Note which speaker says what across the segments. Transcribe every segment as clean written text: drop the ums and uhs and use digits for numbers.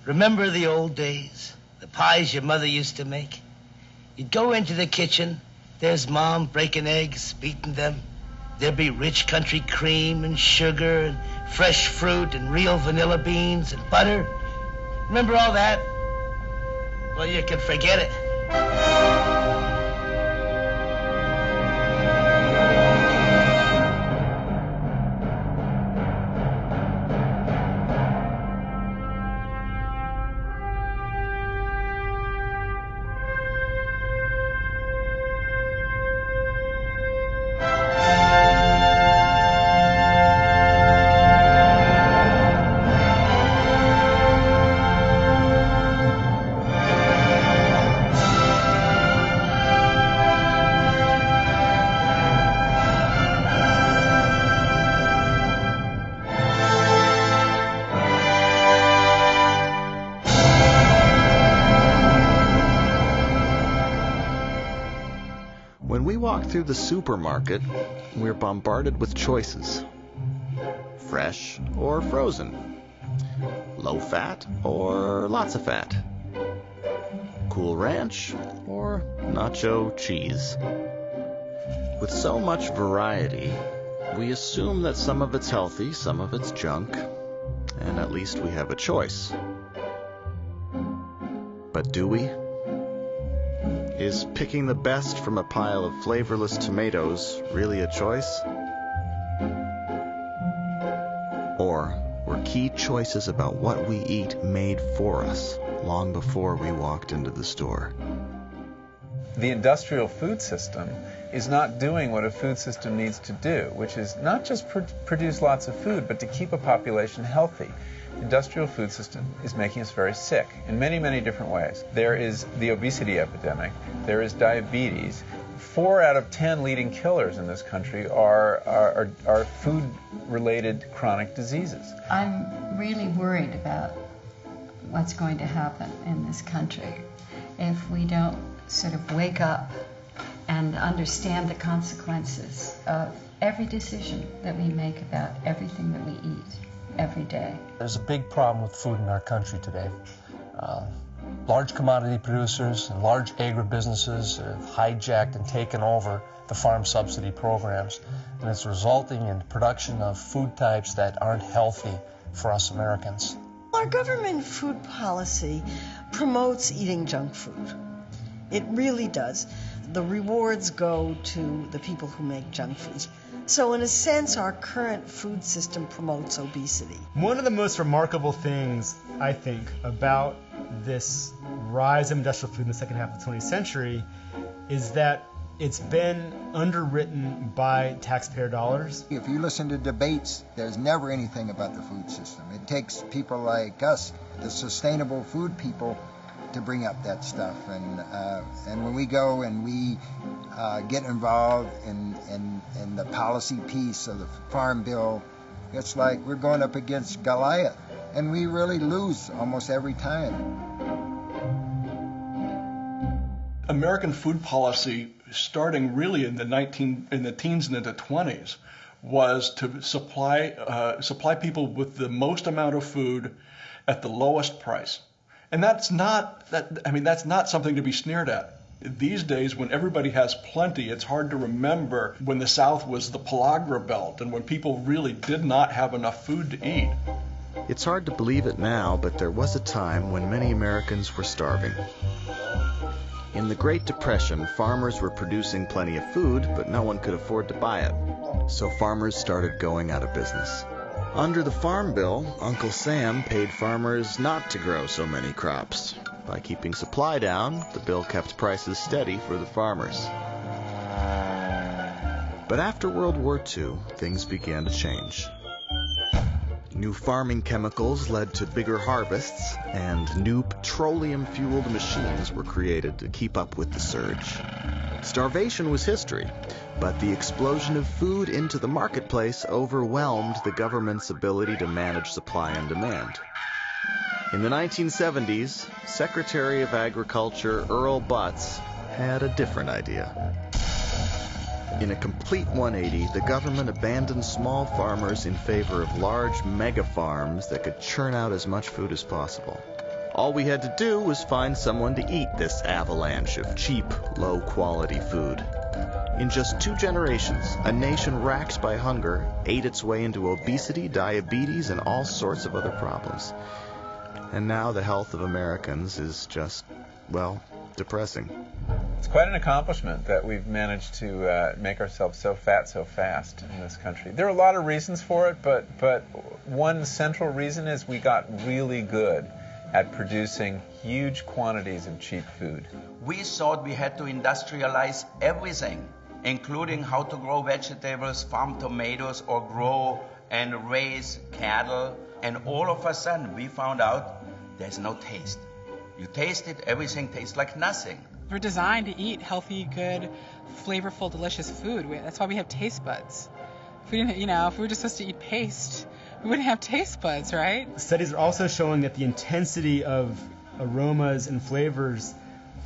Speaker 1: Remember the old days? The pies your mother used to make? You'd go into the kitchen, there's Mom breaking eggs, beating them. There'd be rich country cream and sugar and fresh fruit and real vanilla beans and butter. Remember all that? Well, you can forget it.
Speaker 2: Through the supermarket, we're bombarded with choices. Fresh or frozen. Low fat or lots of fat. Cool Ranch or nacho cheese. With so much variety, we assume that some of it's healthy, some of it's junk, and at least we have a choice. But do we? Is picking the best from a pile of flavorless tomatoes really a choice? Or were key choices about what we eat made for us long before we walked into the store?
Speaker 3: The industrial food system is not doing what a food system needs to do, which is not just produce lots of food, but to keep a population healthy. The industrial food system is making us very sick in many, many different ways. There is the obesity epidemic. There is diabetes. 4 out of 10 leading killers in this country are food-related chronic diseases.
Speaker 4: I'm really worried about what's going to happen in this country if we don't sort of wake up and understand the consequences of every decision that we make about everything that we eat every day.
Speaker 5: There's a big problem with food in our country today. Large commodity producers and large agribusinesses have hijacked and taken over the farm subsidy programs, and it's resulting in production of food types that aren't healthy for us Americans.
Speaker 6: Our government food policy promotes eating junk food. It really does. The rewards go to the people who make junk foods. So in a sense, our current food system promotes obesity.
Speaker 7: One of the most remarkable things, I think, about this rise of industrial food in the second half of the 20th century is that it's been underwritten by taxpayer dollars.
Speaker 8: If you listen to debates, there's never anything about the food system. It takes people like us, the sustainable food people, to bring up that stuff. And when we go and we get involved in the policy piece of the Farm Bill, it's like we're going up against Goliath, and we really lose almost every time.
Speaker 9: American food policy, starting really in the teens and into 20s, was to supply people with the most amount of food at the lowest price. And that's not something to be sneered at. These days, when everybody has plenty, it's hard to remember when the South was the pellagra belt and when people really did not have enough food to eat.
Speaker 2: It's hard to believe it now, but there was a time when many Americans were starving. In the Great Depression, farmers were producing plenty of food, but no one could afford to buy it. So farmers started going out of business. Under the Farm Bill, Uncle Sam paid farmers not to grow so many crops. By keeping supply down, the bill kept prices steady for the farmers. But after World War II, things began to change. New farming chemicals led to bigger harvests, and new petroleum-fueled machines were created to keep up with the surge. Starvation was history, but the explosion of food into the marketplace overwhelmed the government's ability to manage supply and demand. In the 1970s, Secretary of Agriculture Earl Butz had a different idea. In a complete 180, the government abandoned small farmers in favor of large mega farms that could churn out as much food as possible. All we had to do was find someone to eat this avalanche of cheap, low-quality food. In just 2 generations, a nation racked by hunger ate its way into obesity, diabetes, and all sorts of other problems. And now the health of Americans is just, well, depressing.
Speaker 3: It's quite an accomplishment that we've managed to make ourselves so fat so fast in this country. There are a lot of reasons for it, but one central reason is we got really good at producing huge quantities of cheap food.
Speaker 10: We thought we had to industrialize everything, including how to grow vegetables, farm tomatoes, or grow and raise cattle. And all of a sudden, we found out there's no taste. You taste it, everything tastes like nothing.
Speaker 11: We're designed to eat healthy, good, flavorful, delicious food. That's why we have taste buds. If we didn't, if we were just supposed to eat paste, we wouldn't have taste buds, right?
Speaker 7: Studies are also showing that the intensity of aromas and flavors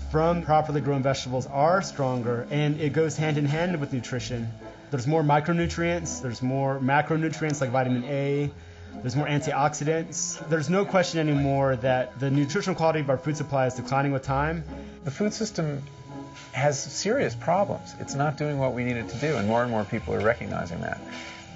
Speaker 7: from properly grown vegetables are stronger, and it goes hand in hand with nutrition. There's more micronutrients, there's more macronutrients like vitamin A, there's more antioxidants. There's no question anymore that the nutritional quality of our food supply is declining with time.
Speaker 3: The food system has serious problems. It's not doing what we need it to do, and more people are recognizing that.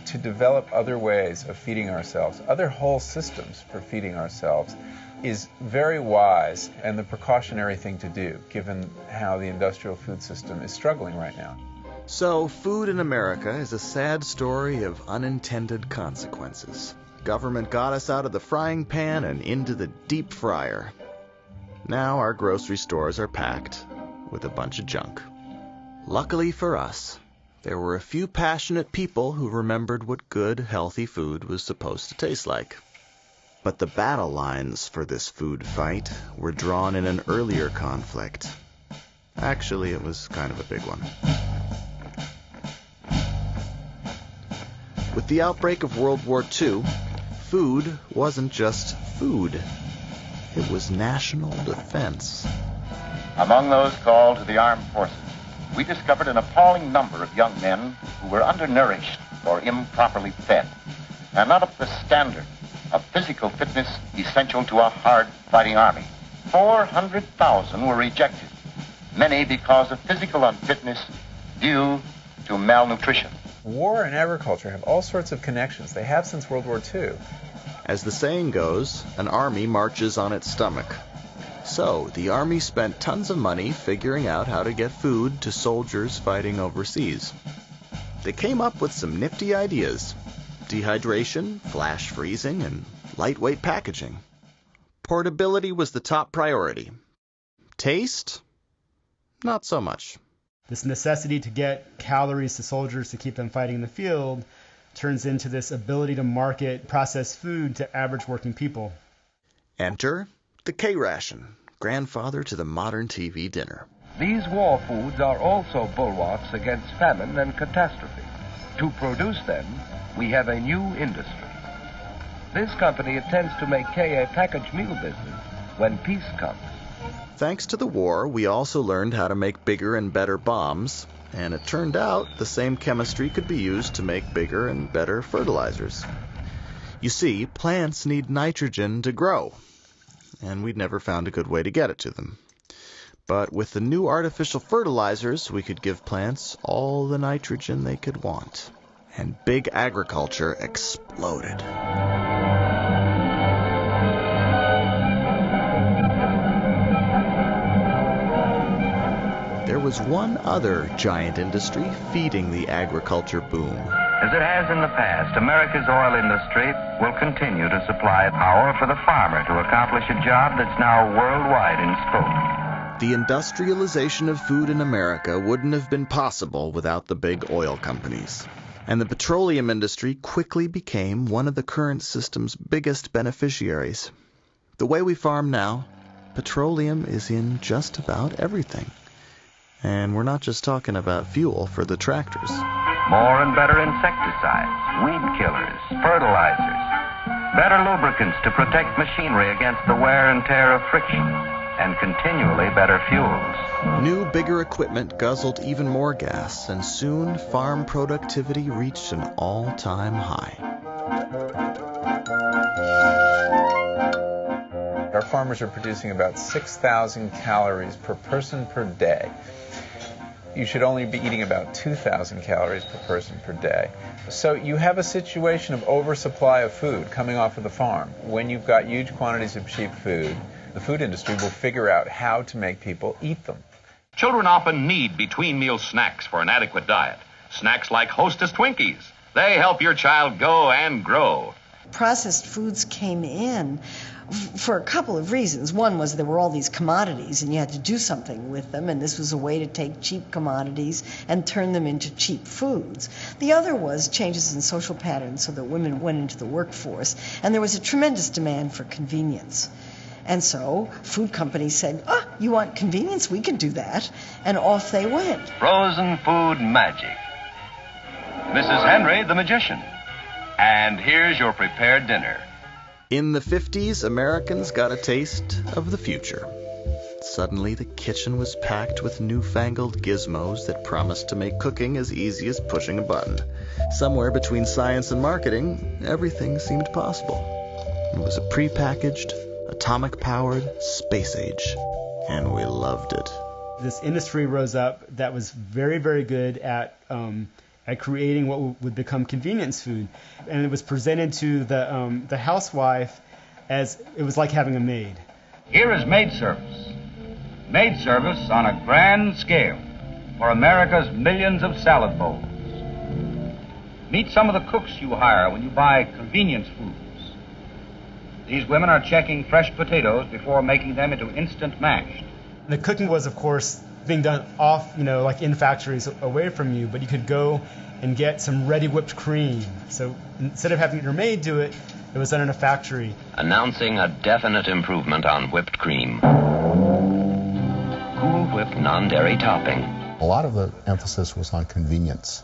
Speaker 3: To develop other ways of feeding ourselves, other whole systems for feeding ourselves, is very wise and the precautionary thing to do, given how the industrial food system is struggling right now.
Speaker 2: So, food in America is a sad story of unintended consequences. Government got us out of the frying pan and into the deep fryer. Now our grocery stores are packed with a bunch of junk. Luckily for us, there were a few passionate people who remembered what good, healthy food was supposed to taste like. But the battle lines for this food fight were drawn in an earlier conflict. Actually, it was kind of a big one. With the outbreak of World War II, food wasn't just food. It was national defense.
Speaker 12: Among those called to the armed forces, we discovered an appalling number of young men who were undernourished or improperly fed, and not up to the standard of physical fitness essential to a hard-fighting army. 400,000 were rejected, many because of physical unfitness due to malnutrition.
Speaker 3: War and agriculture have all sorts of connections. They have since World War II.
Speaker 2: As the saying goes, an army marches on its stomach. So, the army spent tons of money figuring out how to get food to soldiers fighting overseas. They came up with some nifty ideas. Dehydration, flash freezing, and lightweight packaging. Portability was the top priority. Taste? Not so much.
Speaker 7: This necessity to get calories to soldiers to keep them fighting in the field turns into this ability to market processed food to average working people.
Speaker 2: Enter the K-ration, grandfather to the modern TV dinner.
Speaker 13: These war foods are also bulwarks against famine and catastrophe. To produce them, we have a new industry. This company intends to make K a packaged meal business when peace comes.
Speaker 2: Thanks to the war, we also learned how to make bigger and better bombs, and it turned out the same chemistry could be used to make bigger and better fertilizers. You see, plants need nitrogen to grow, and we'd never found a good way to get it to them. But with the new artificial fertilizers, we could give plants all the nitrogen they could want. And big agriculture exploded. There was one other giant industry feeding the agriculture boom.
Speaker 14: As it has in the past, America's oil industry will continue to supply power for the farmer to accomplish a job that's now worldwide in scope.
Speaker 2: The industrialization of food in America wouldn't have been possible without the big oil companies. And the petroleum industry quickly became one of the current system's biggest beneficiaries. The way we farm now, petroleum is in just about everything. And we're not just talking about fuel for the tractors.
Speaker 14: More and better insecticides, weed killers, fertilizers, better lubricants to protect machinery against the wear and tear of friction, and continually better fuels.
Speaker 2: New, bigger equipment guzzled even more gas, and soon farm productivity reached an all-time high.
Speaker 3: Our farmers are producing about 6,000 calories per person per day. You should only be eating about 2,000 calories per person per day. So you have a situation of oversupply of food coming off of the farm. When you've got huge quantities of cheap food, the food industry will figure out how to make people eat them.
Speaker 15: Children often need between-meal snacks for an adequate diet. Snacks like Hostess Twinkies. They help your child go and grow.
Speaker 6: Processed foods came in for a couple of reasons. One was there were all these commodities and you had to do something with them, and this was a way to take cheap commodities and turn them into cheap foods. The other was changes in social patterns so that women went into the workforce, and there was a tremendous demand for convenience. And so food companies said, you want convenience? We can do that. And off they went.
Speaker 14: Frozen food magic. Mrs. Henry, the magician. And here's your prepared dinner.
Speaker 2: In the 50s, Americans got a taste of the future. Suddenly, the kitchen was packed with newfangled gizmos that promised to make cooking as easy as pushing a button. Somewhere between science and marketing, everything seemed possible. It was a prepackaged, atomic-powered space age, and we loved it.
Speaker 7: This industry rose up that was very, very good at creating what would become convenience food, and it was presented to the housewife as it was like having a maid.
Speaker 16: Here is maid service. Maid service on a grand scale for America's millions of salad bowls. Meet some of the cooks you hire when you buy convenience foods. These women are checking fresh potatoes before making them into instant mashed.
Speaker 7: The cooking was, of course, being done off, like in factories away from you, but you could go and get some ready whipped cream. So instead of having your maid do it, it was done in a factory.
Speaker 14: Announcing a definite improvement on whipped cream. Cool Whip non-dairy topping.
Speaker 17: A lot of the emphasis was on convenience,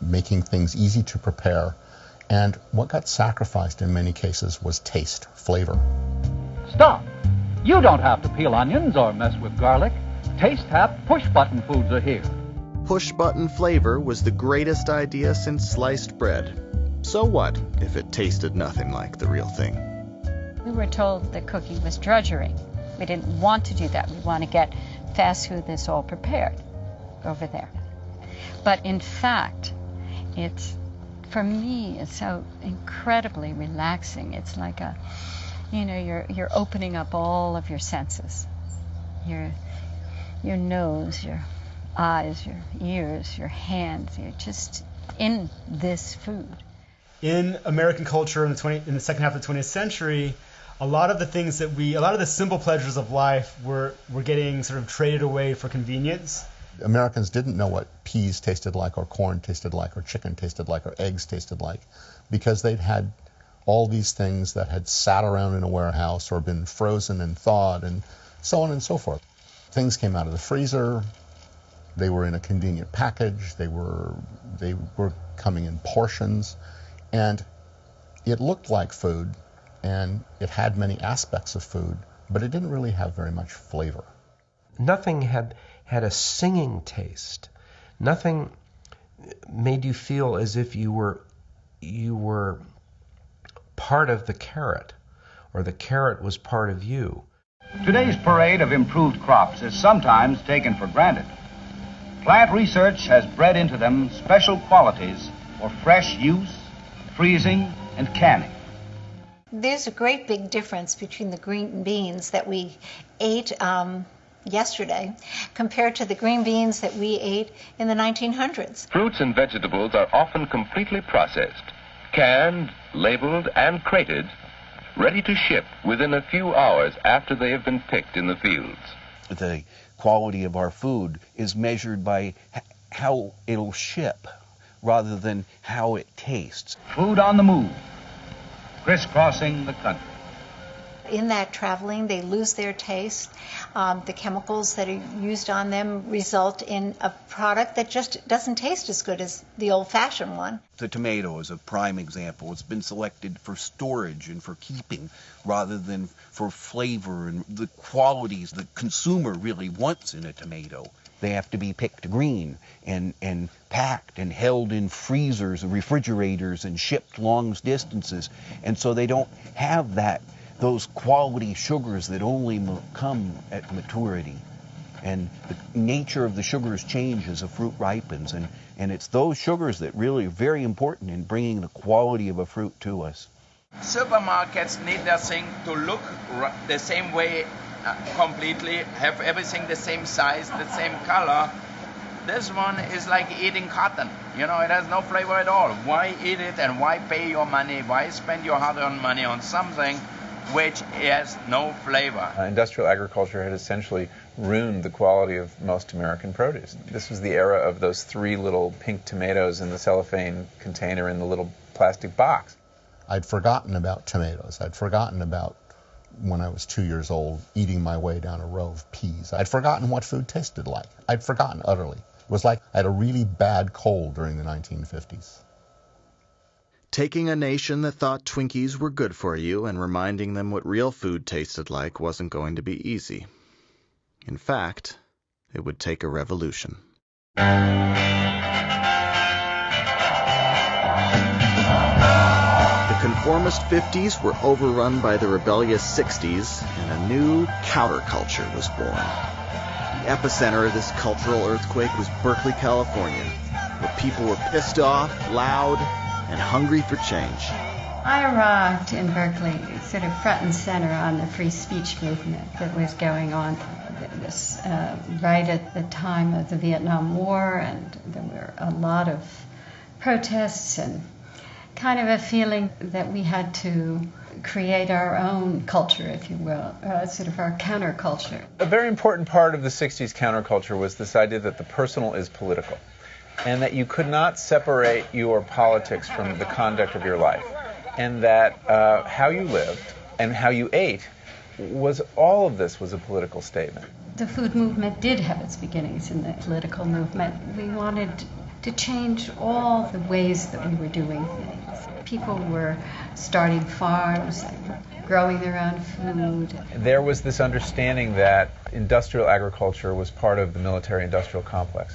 Speaker 17: making things easy to prepare. And what got sacrificed in many cases was taste, flavor.
Speaker 18: Stop! You don't have to peel onions or mess with garlic. Taste Tap push-button foods are here.
Speaker 2: Push-button flavor was the greatest idea since sliced bread. So what if it tasted nothing like the real thing?
Speaker 4: We were told that cooking was drudgery. We didn't want to do that. We want to get fast food that's all prepared over there. But in fact, for me, it's so incredibly relaxing. It's like you're opening up all of your senses. Your nose, your eyes, your ears, your hands. You're just in this food.
Speaker 7: In American culture in the second half of the 20th century, a lot of the simple pleasures of life were getting sort of traded away for convenience.
Speaker 17: Americans didn't know what peas tasted like, or corn tasted like, or chicken tasted like, or eggs tasted like, because they'd had all these things that had sat around in a warehouse or been frozen and thawed and so on and so forth. Things came out of the freezer, they were in a convenient package, they were coming in portions, and it looked like food, and it had many aspects of food, but it didn't really have very much flavor.
Speaker 19: Nothing had a singing taste. Nothing made you feel as if you were part of the carrot, or the carrot was part of you.
Speaker 16: Today's parade of improved crops is sometimes taken for granted. Plant research has bred into them special qualities for fresh use, freezing, and canning.
Speaker 20: There's a great big difference between the green beans that we ate yesterday compared to the green beans that we ate in the 1900s.
Speaker 14: Fruits and vegetables are often completely processed, canned, labeled, and crated, ready to ship within a few hours after they have been picked in the fields.
Speaker 21: The quality of our food is measured by how it'll ship rather than how it tastes.
Speaker 16: Food on the move, crisscrossing the country.
Speaker 20: In that traveling, they lose their taste. The chemicals that are used on them result in a product that just doesn't taste as good as the old-fashioned one.
Speaker 21: The tomato is a prime example. It's been selected for storage and for keeping rather than for flavor and the qualities the consumer really wants in a tomato. They have to be picked green and packed and held in freezers and refrigerators and shipped long distances. And so they don't have that those quality sugars that only come at maturity. And the nature of the sugars change as a fruit ripens, and it's those sugars that really are very important in bringing the quality of a fruit to us.
Speaker 10: Supermarkets need their thing to look the same way completely, have everything the same size, the same color. This one is like eating cotton. You know, it has no flavor at all. Why eat it and why pay your money? Why spend your hard-earned money on something which has no flavor?
Speaker 3: Industrial agriculture had essentially ruined the quality of most American produce. This was the era of those 3 little pink tomatoes in the cellophane container in the little plastic box.
Speaker 17: I'd forgotten about tomatoes. I'd forgotten about, when I was 2 years old, eating my way down a row of peas. I'd forgotten what food tasted like. I'd forgotten utterly. It was like I had a really bad cold during the 1950s.
Speaker 2: Taking a nation that thought Twinkies were good for you and reminding them what real food tasted like wasn't going to be easy. In fact, it would take a revolution. The conformist 50s were overrun by the rebellious 60s, and a new counterculture was born. The epicenter of this cultural earthquake was Berkeley, California, where people were pissed off, loud, and hungry for change.
Speaker 4: I arrived in Berkeley sort of front and center on the free speech movement that was going on right at the time of the Vietnam War, and there were a lot of protests and kind of a feeling that we had to create our own culture, if you will, sort of our counterculture.
Speaker 3: A very important part of the 60s counterculture was this idea that the personal is political, and that you could not separate your politics from the conduct of your life, and that how you lived and how you ate all of this was a political statement.
Speaker 4: The food movement did have its beginnings in the political movement. We wanted to change all the ways that we were doing things. People were starting farms, growing their own food.
Speaker 3: There was this understanding that industrial agriculture was part of the military-industrial complex.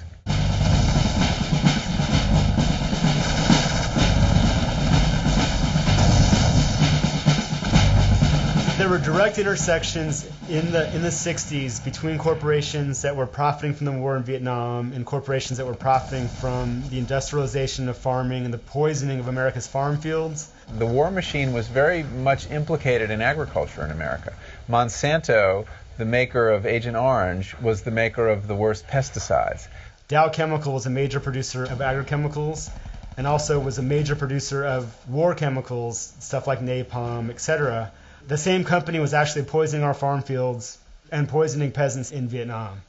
Speaker 7: There were direct intersections in the 60s between corporations that were profiting from the war in Vietnam and corporations that were profiting from the industrialization of farming and the poisoning of America's farm fields.
Speaker 3: The war machine was very much implicated in agriculture in America. Monsanto, the maker of Agent Orange, was the maker of the worst pesticides.
Speaker 7: Dow Chemical was a major producer of agrochemicals and also was a major producer of war chemicals, stuff like napalm, etc. The same company was actually poisoning our farm fields and poisoning peasants in Vietnam.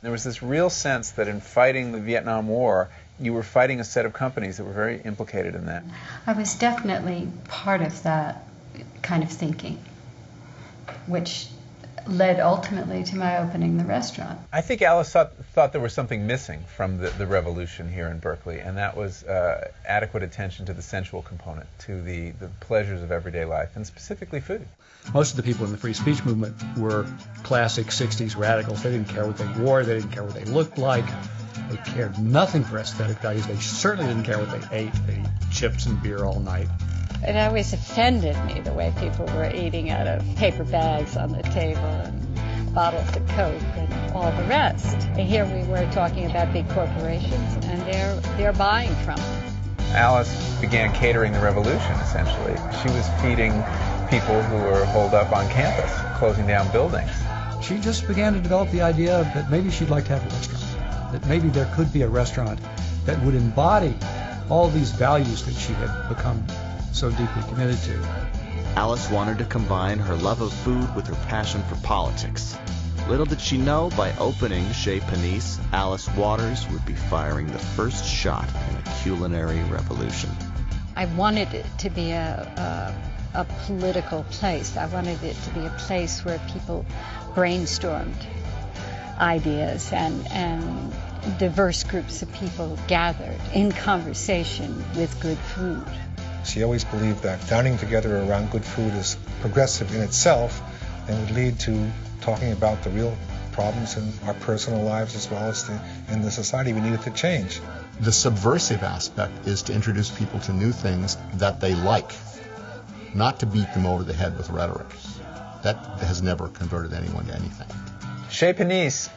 Speaker 3: There was this real sense that in fighting the Vietnam War, you were fighting a set of companies that were very implicated in that.
Speaker 4: I was definitely part of that kind of thinking, which led ultimately to my opening the restaurant.
Speaker 3: I think Alice thought there was something missing from the revolution here in Berkeley, and that was adequate attention to the sensual component, to the pleasures of everyday life, and specifically food.
Speaker 1: Most of the people in the free speech movement were classic 60s radicals. They didn't care what they wore, they didn't care what they looked like, they cared nothing for aesthetic values, they certainly didn't care what they ate. They ate chips and beer all night.
Speaker 22: It always offended me the way people were eating out of paper bags on the table and bottles of Coke and all the rest. And here we were talking about big corporations, and they're buying from them.
Speaker 3: Alice began catering the revolution, essentially. She was feeding people who were holed up on campus, closing down buildings.
Speaker 1: She just began to develop the idea that maybe she'd like to have a restaurant, that maybe there could be a restaurant that would embody all these values that she had become so deeply committed to.
Speaker 2: Alice wanted to combine her love of food with her passion for politics. Little did she know, by opening Chez Panisse, Alice Waters would be firing the first shot in a culinary revolution.
Speaker 22: I wanted it to be a political place. I wanted it to be a place where people brainstormed ideas and diverse groups of people gathered in conversation with good food.
Speaker 23: She always believed that dining together around good food is progressive in itself and would lead to talking about the real problems in our personal lives as well as in the society we needed to change.
Speaker 17: The subversive aspect is to introduce people to new things that they like. not to beat them over the head with rhetoric. That has never converted anyone to anything.
Speaker 3: Chez Panisse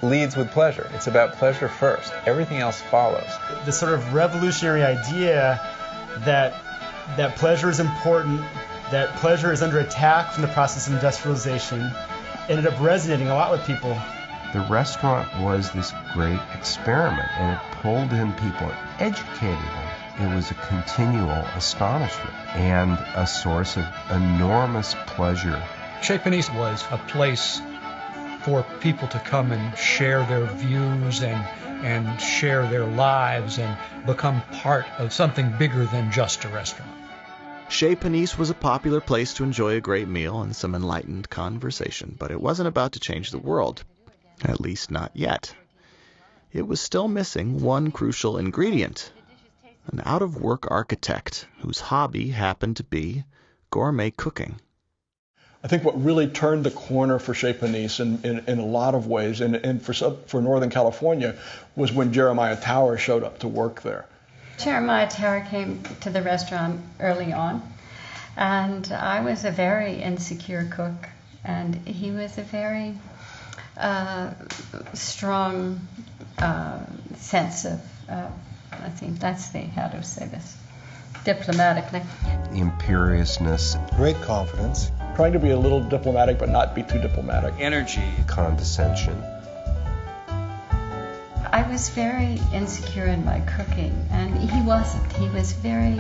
Speaker 3: leads with pleasure. It's about pleasure first. Everything else follows.
Speaker 7: The sort of revolutionary idea that pleasure is important, that pleasure is under attack from the process of industrialization, ended up resonating a lot with people.
Speaker 19: The restaurant was this great experiment, and it pulled in people, educated them. It was a continual astonishment and a source of enormous pleasure.
Speaker 1: Chez Panisse was a place for people to come and share their views and share their lives and become part of something bigger than just a restaurant.
Speaker 2: Chez Panisse was a popular place to enjoy a great meal and some enlightened conversation, but it wasn't about to change the world. At least not yet. It was still missing one crucial ingredient: an out-of-work architect whose hobby happened to be gourmet cooking.
Speaker 5: I think what really turned the corner for Chez Panisse in a lot of ways, and for Northern California, was when Jeremiah Tower showed up to work there.
Speaker 4: Jeremiah Tower came to the restaurant early on, and I was a very insecure cook, and he was a very strong sense of, I think that's how to say this diplomatically.
Speaker 19: Imperiousness.
Speaker 23: Great confidence.
Speaker 5: Trying to be a little diplomatic but not be too diplomatic.
Speaker 3: Energy.
Speaker 19: Condescension.
Speaker 4: I was very insecure in my cooking, and he wasn't. He was very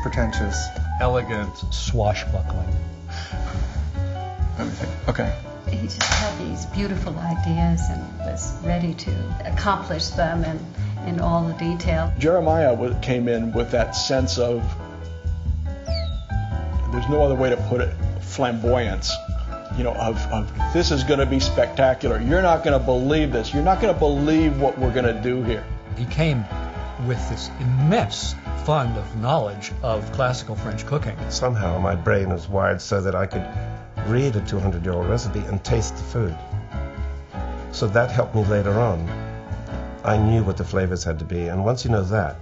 Speaker 23: pretentious,
Speaker 1: elegant, swashbuckling.
Speaker 5: Let me think. Okay.
Speaker 4: He just had these beautiful ideas and was ready to accomplish them in all the detail.
Speaker 5: Jeremiah came in with that sense of, there's no other way to put it, flamboyance. Of this is going to be spectacular. You're not going to believe this. You're not going to believe what we're going to do here.
Speaker 1: He came with this immense fund of knowledge of classical French cooking.
Speaker 8: Somehow my brain was wired so that I could read a 200-year-old recipe and taste the food. So that helped me later on. I knew what the flavors had to be, and once you know that,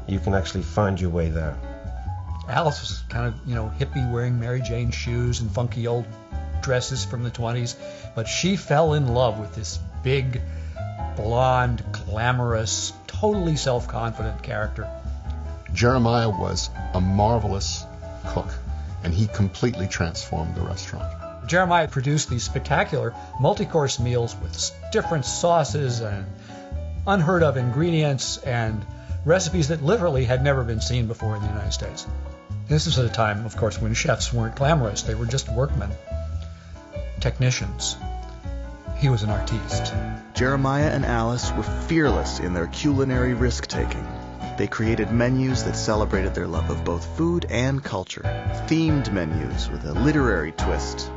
Speaker 8: you can actually find your way there.
Speaker 1: Alice was kind of, hippie, wearing Mary Jane shoes and funky old dresses from the 20s, but she fell in love with this big, blonde, glamorous, totally self-confident character.
Speaker 17: Jeremiah was a marvelous cook, and he completely transformed the restaurant.
Speaker 1: Jeremiah produced these spectacular multi-course meals with different sauces and unheard of ingredients and recipes that literally had never been seen before in the United States. This is at a time, of course, when chefs weren't glamorous. They were just workmen, technicians. He was an artiste.
Speaker 2: Jeremiah and Alice were fearless in their culinary risk-taking. They created menus that celebrated their love of both food and culture. Themed menus with a literary twist.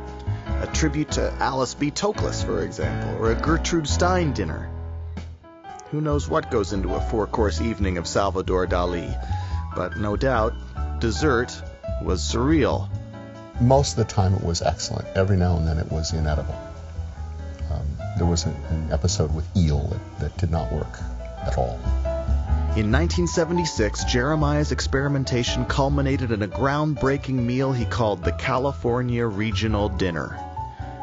Speaker 2: A tribute to Alice B. Toklas, for example, or a Gertrude Stein dinner. Who knows what goes into a 4-course evening of Salvador Dali, but no doubt, dessert was surreal.
Speaker 17: Most of the time it was excellent. Every now and then it was inedible. There was an episode with eel that did not work at all.
Speaker 2: In 1976, Jeremiah's experimentation culminated in a groundbreaking meal he called the California Regional Dinner.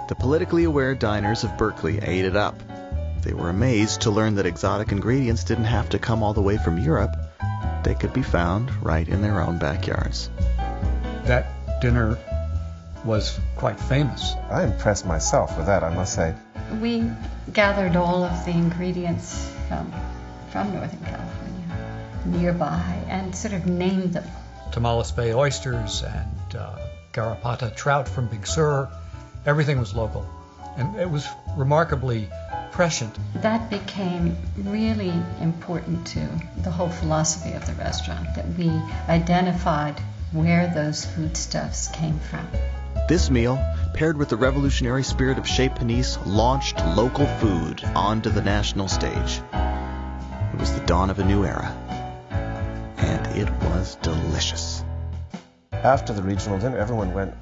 Speaker 2: The politically aware diners of Berkeley ate it up. They were amazed to learn that exotic ingredients didn't have to come all the way from Europe. They could be found right in their own backyards.
Speaker 1: That dinner was quite famous.
Speaker 8: I impressed myself with that, I must say.
Speaker 4: We gathered all of the ingredients from Northern California, nearby, and sort of named them.
Speaker 1: Tamales Bay oysters and Garrapata trout from Big Sur. Everything was local. And it was remarkably prescient.
Speaker 4: That became really important to the whole philosophy of the restaurant, that we identified where those foodstuffs came from.
Speaker 2: This meal, paired with the revolutionary spirit of Chez Panisse, launched local food onto the national stage. It was the dawn of a new era, and it was delicious.
Speaker 8: After the regional dinner, everyone went,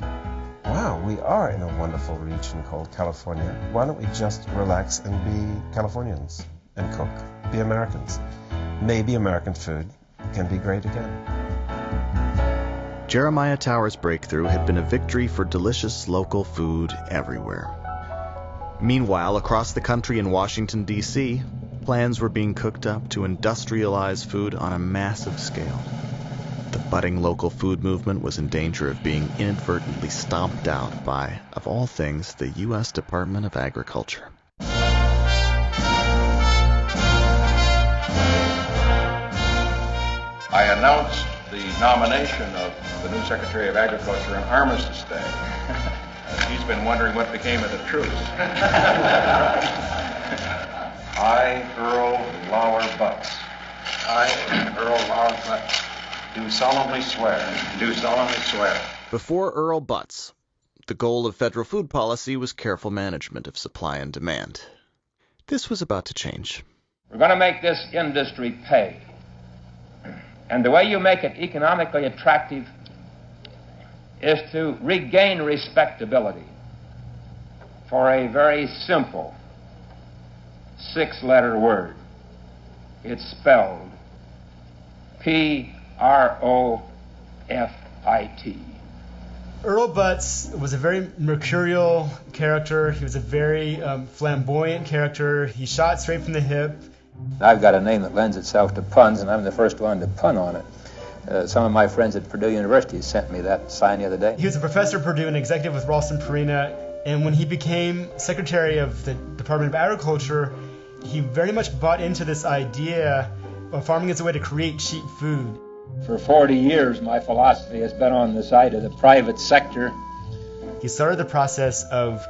Speaker 8: wow, we are in a wonderful region called California. Why don't we just relax and be Californians and cook, be Americans? Maybe American food can be great again.
Speaker 2: Jeremiah Tower's breakthrough had been a victory for delicious local food everywhere. Meanwhile, across the country in Washington, D.C., plans were being cooked up to industrialize food on a massive scale. The budding local food movement was in danger of being inadvertently stomped out by, of all things, the U.S. Department of Agriculture.
Speaker 9: I announced the nomination of the new Secretary of Agriculture on Armistice Day. She's been wondering what became of the truce. I, Earl Lauer Butts. I, Earl Lauer Butts, do solemnly swear. Do solemnly swear.
Speaker 2: Before Earl Butts, the goal of federal food policy was careful management of supply and demand. This was about to change.
Speaker 11: We're going to make this industry pay. And the way you make it economically attractive is to regain respectability for a very simple 6-letter word. It's spelled P-R-O-F-I-T.
Speaker 7: Earl Butts was a very mercurial character. He was a very flamboyant character. He shot straight from the hip.
Speaker 12: I've got a name that lends itself to puns, and I'm the first one to pun on it. Some of my friends at Purdue University sent me that sign the other day.
Speaker 7: He was a professor at Purdue and executive with Ralston Purina, and when he became secretary of the Department of Agriculture, he very much bought into this idea of farming as a way to create cheap food.
Speaker 12: For 40 years, my philosophy has been on the side of the private sector.
Speaker 7: He started the process of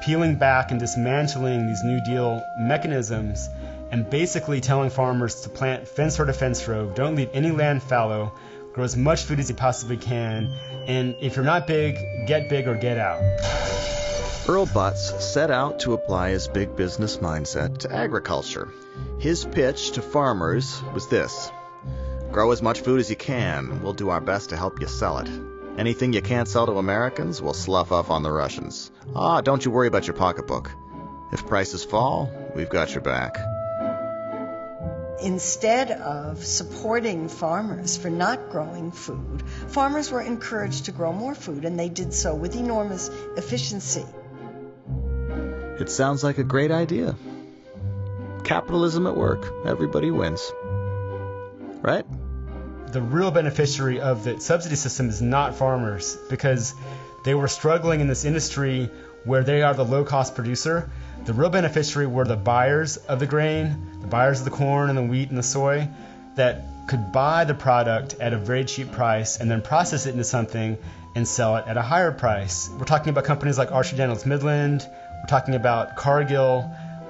Speaker 7: peeling back and dismantling these New Deal mechanisms and basically telling farmers to plant fence row to fence row, don't leave any land fallow, grow as much food as you possibly can, and if you're not big, get big or get out.
Speaker 2: Earl Butts set out to apply his big business mindset to agriculture. His pitch to farmers was this: grow as much food as you can, we'll do our best to help you sell it. Anything you can't sell to Americans, we'll slough off on the Russians. Don't you worry about your pocketbook. If prices fall, we've got your back.
Speaker 6: Instead of supporting farmers for not growing food, farmers were encouraged to grow more food, and they did so with enormous efficiency.
Speaker 2: It sounds like a great idea. Capitalism at work. Everybody wins. Right?
Speaker 7: The real beneficiary of the subsidy system is not farmers, because they were struggling in this industry where they are the low-cost producer. The real beneficiary were the buyers of the grain, the buyers of the corn and the wheat and the soy, that could buy the product at a very cheap price and then process it into something and sell it at a higher price. We're talking about companies like Archer Daniels Midland. We're talking about Cargill,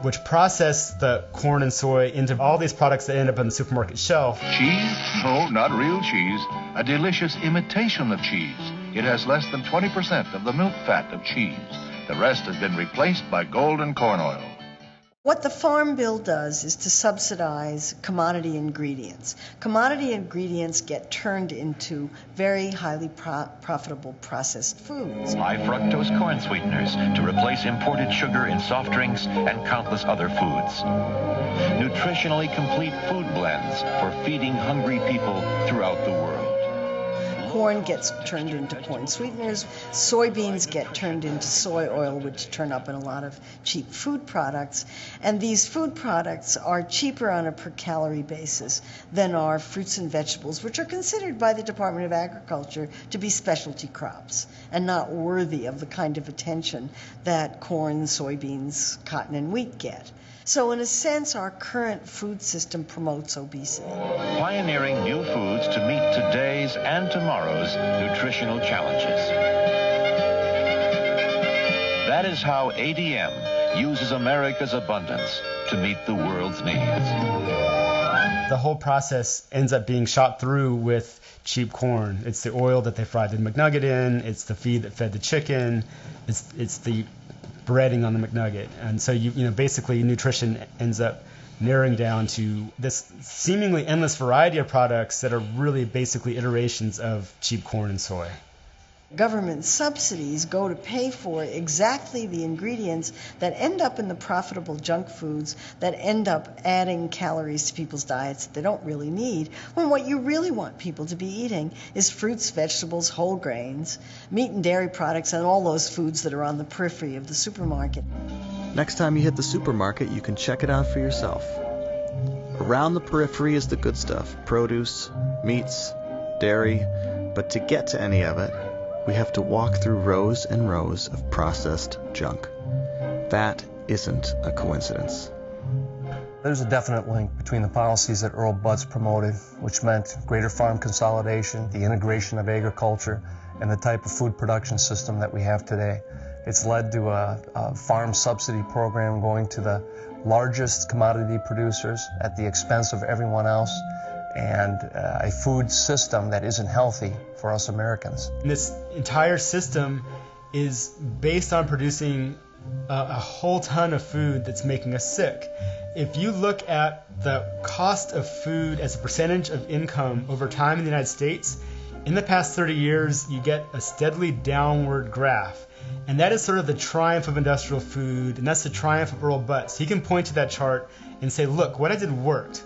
Speaker 7: which process the corn and soy into all these products that end up on the supermarket shelf.
Speaker 24: Cheese? No, not real cheese. A delicious imitation of cheese. It has less than 20% of the milk fat of cheese. The rest has been replaced by golden corn oil.
Speaker 6: What the Farm Bill does is to subsidize commodity ingredients. Commodity ingredients get turned into very highly profitable processed foods.
Speaker 15: High fructose corn sweeteners to replace imported sugar in soft drinks and countless other foods. Nutritionally complete food blends for feeding hungry people throughout the world.
Speaker 6: Corn gets turned into corn sweeteners. Soybeans get turned into soy oil, which turn up in a lot of cheap food products. And these food products are cheaper on a per calorie basis than are fruits and vegetables, which are considered by the Department of Agriculture to be specialty crops and not worthy of the kind of attention that corn, soybeans, cotton, and wheat get. So in a sense, our current food system promotes obesity.
Speaker 15: Pioneering new foods to meet today's and tomorrow's nutritional challenges. That is how ADM uses America's abundance to meet the world's needs.
Speaker 7: The whole process ends up being shot through with cheap corn. It's the oil that they fried the McNugget in, it's the feed that fed the chicken, it's the breading on the McNugget. And so basically nutrition ends up narrowing down to this seemingly endless variety of products that are really basically iterations of cheap corn and soy.
Speaker 6: Government subsidies go to pay for exactly the ingredients that end up in the profitable junk foods that end up adding calories to people's diets that they don't really need, when what you really want people to be eating is fruits, vegetables, whole grains, meat and dairy products, and all those foods that are on the periphery of the supermarket.
Speaker 2: Next time you hit the supermarket, you can check it out for yourself. Around the periphery is the good stuff: produce, meats, dairy, but to get to any of it, we have to walk through rows and rows of processed junk. That isn't a coincidence.
Speaker 13: There's a definite link between the policies that Earl Butz promoted, which meant greater farm consolidation, the integration of agriculture, and the type of food production system that we have today. It's led to a farm subsidy program going to the largest commodity producers at the expense of everyone else, and a food system that isn't healthy for us Americans.
Speaker 7: And this entire system is based on producing a whole ton of food that's making us sick. If you look at the cost of food as a percentage of income over time in the United States, in the past 30 years, you get a steadily downward graph. And that is sort of the triumph of industrial food, and that's the triumph of Earl Butz. He can point to that chart and say, look, what I did worked.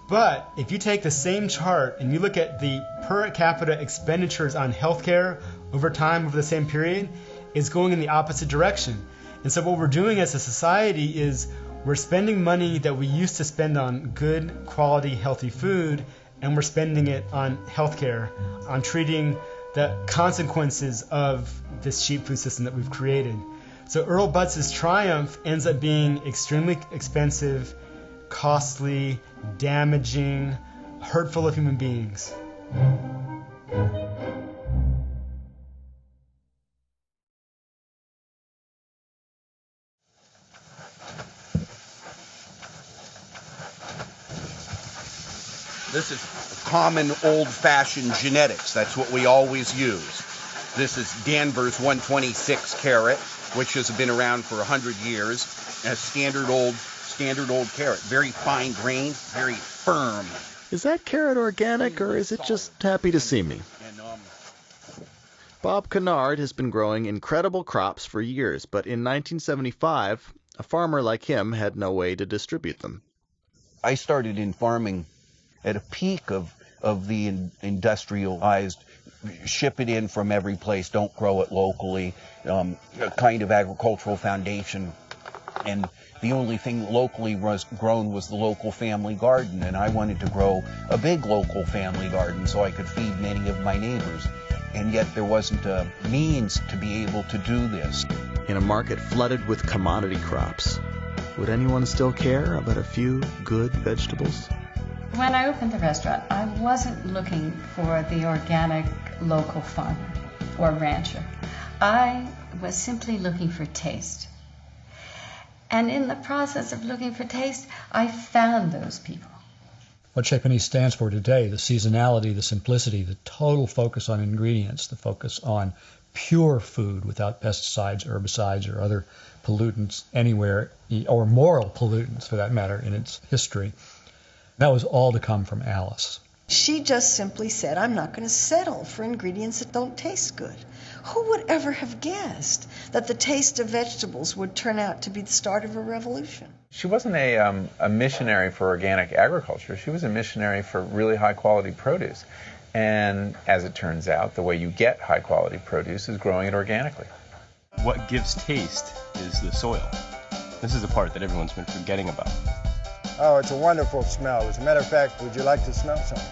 Speaker 7: But if you take the same chart and you look at the per capita expenditures on healthcare over time, over the same period, it's going in the opposite direction. And so what we're doing as a society is we're spending money that we used to spend on good, quality, healthy food, and we're spending it on healthcare, on treating the consequences of this cheap food system that we've created. So Earl Butz's triumph ends up being extremely expensive, costly, damaging, hurtful of human beings.
Speaker 21: This is common old-fashioned genetics. That's what we always use. This is Danvers 126 carrot, which has been around for 100 years. A standard old carrot, very fine grained, very firm.
Speaker 2: Is that carrot organic, or is it just happy to see me? Bob Kennard has been growing incredible crops for years, but in 1975, a farmer like him had no way to distribute them.
Speaker 21: I started in farming at a peak of the industrialized, ship it in from every place, don't grow it locally, kind of agricultural foundation. And the only thing locally was grown was the local family garden, and I wanted to grow a big local family garden so I could feed many of my neighbors. And yet there wasn't a means to be able to do this.
Speaker 2: In a market flooded with commodity crops, would anyone still care about a few good vegetables?
Speaker 4: When I opened the restaurant, I wasn't looking for the organic local farmer or rancher. I was simply looking for taste. And in the process of looking for taste, I found those people.
Speaker 1: What Chez Panisse stands for today, the seasonality, the simplicity, the total focus on ingredients, the focus on pure food without pesticides, herbicides, or other pollutants anywhere, or moral pollutants for that matter, in its history. That was all to come from Alice.
Speaker 6: She just simply said, I'm not going to settle for ingredients that don't taste good. Who would ever have guessed that the taste of vegetables would turn out to be the start of a revolution?
Speaker 3: She wasn't a missionary for organic agriculture. She was a missionary for really high-quality produce. And as it turns out, the way you get high-quality produce is growing it organically.
Speaker 14: What gives taste is the soil. This is the part that everyone's been forgetting about.
Speaker 16: Oh, it's a wonderful smell. As a matter of fact, would you like to smell something?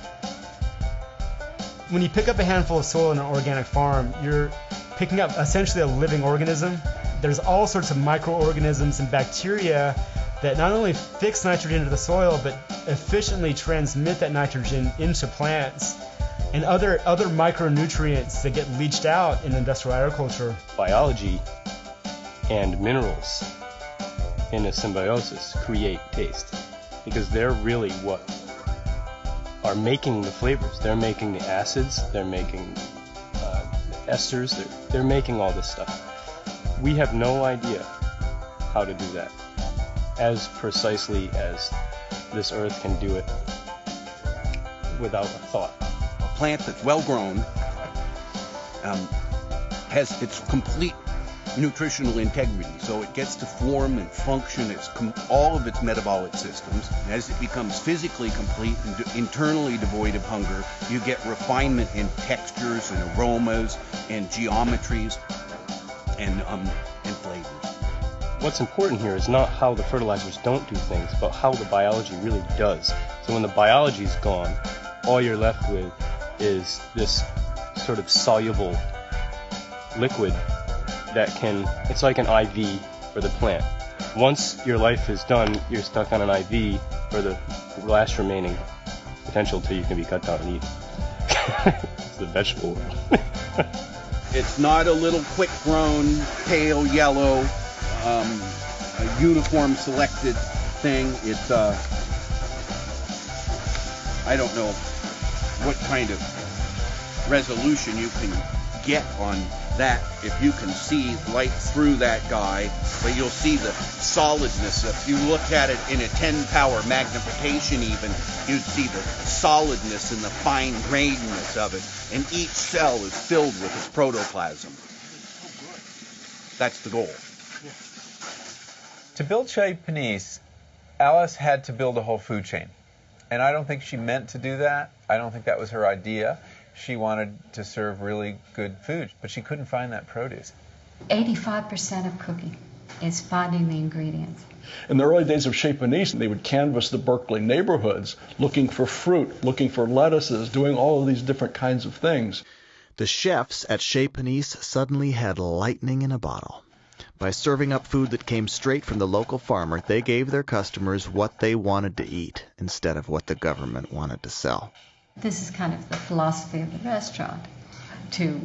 Speaker 7: When you pick up a handful of soil in an organic farm, you're picking up essentially a living organism. There's all sorts of microorganisms and bacteria that not only fix nitrogen into the soil, but efficiently transmit that nitrogen into plants and other micronutrients that get leached out in industrial agriculture.
Speaker 14: Biology and minerals in a symbiosis create taste, because they're really what are making the flavors. They're making the acids, they're making the esters, they're making all this stuff. We have no idea how to do that as precisely as this earth can do it without a thought.
Speaker 21: A plant that's well grown has its complete nutritional integrity, so it gets to form and function all of its metabolic systems. As it becomes physically complete and internally devoid of hunger, you get refinement in textures and aromas and geometries and flavors.
Speaker 14: What's important here is not how the fertilizers don't do things, but how the biology really does. So when the biology's gone, all you're left with is this sort of soluble liquid that it's like an IV for the plant. Once your life is done, you're stuck on an IV for the last remaining potential till you can be cut down and eaten. It's the vegetable world.
Speaker 21: It's not a little quick-grown, pale yellow, a uniform selected thing. It's, I don't know what kind of resolution you can get on that if you can see right through that guy, but you'll see the solidness. If you look at it in a 10-power magnification even, you'd see the solidness and the fine grainedness of it, and each cell is filled with its protoplasm. That's the goal.
Speaker 3: To build Chez Panisse, Alice had to build a whole food chain, and I don't think she meant to do that. I don't think that was her idea. She wanted to serve really good food, but she couldn't find that produce.
Speaker 4: 85% of cooking is finding the ingredients.
Speaker 5: In the early days of Chez Panisse, they would canvass the Berkeley neighborhoods looking for fruit, looking for lettuces, doing all of these different kinds of things.
Speaker 2: The chefs at Chez Panisse suddenly had lightning in a bottle. By serving up food that came straight from the local farmer, they gave their customers what they wanted to eat instead of what the government wanted to sell.
Speaker 4: This is kind of the philosophy of the restaurant, to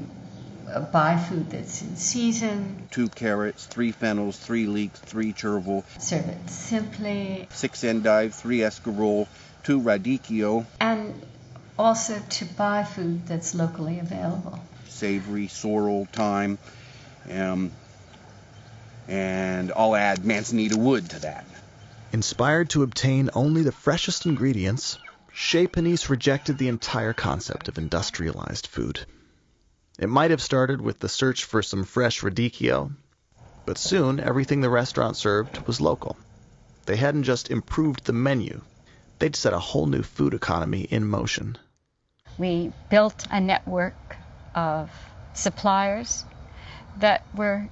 Speaker 4: buy food that's in season.
Speaker 21: 2 carrots, 3 fennels, 3 leeks, 3 chervil.
Speaker 4: Serve it simply.
Speaker 21: 6 endive, 3 escarole, 2 radicchio.
Speaker 4: And also to buy food that's locally available.
Speaker 21: Savory, sorrel, thyme, and I'll add manzanita wood to that.
Speaker 2: Inspired to obtain only the freshest ingredients, Chez Panisse rejected the entire concept of industrialized food. It might have started with the search for some fresh radicchio, but soon everything the restaurant served was local. They hadn't just improved the menu, they'd set a whole new food economy in motion.
Speaker 4: We built a network of suppliers that were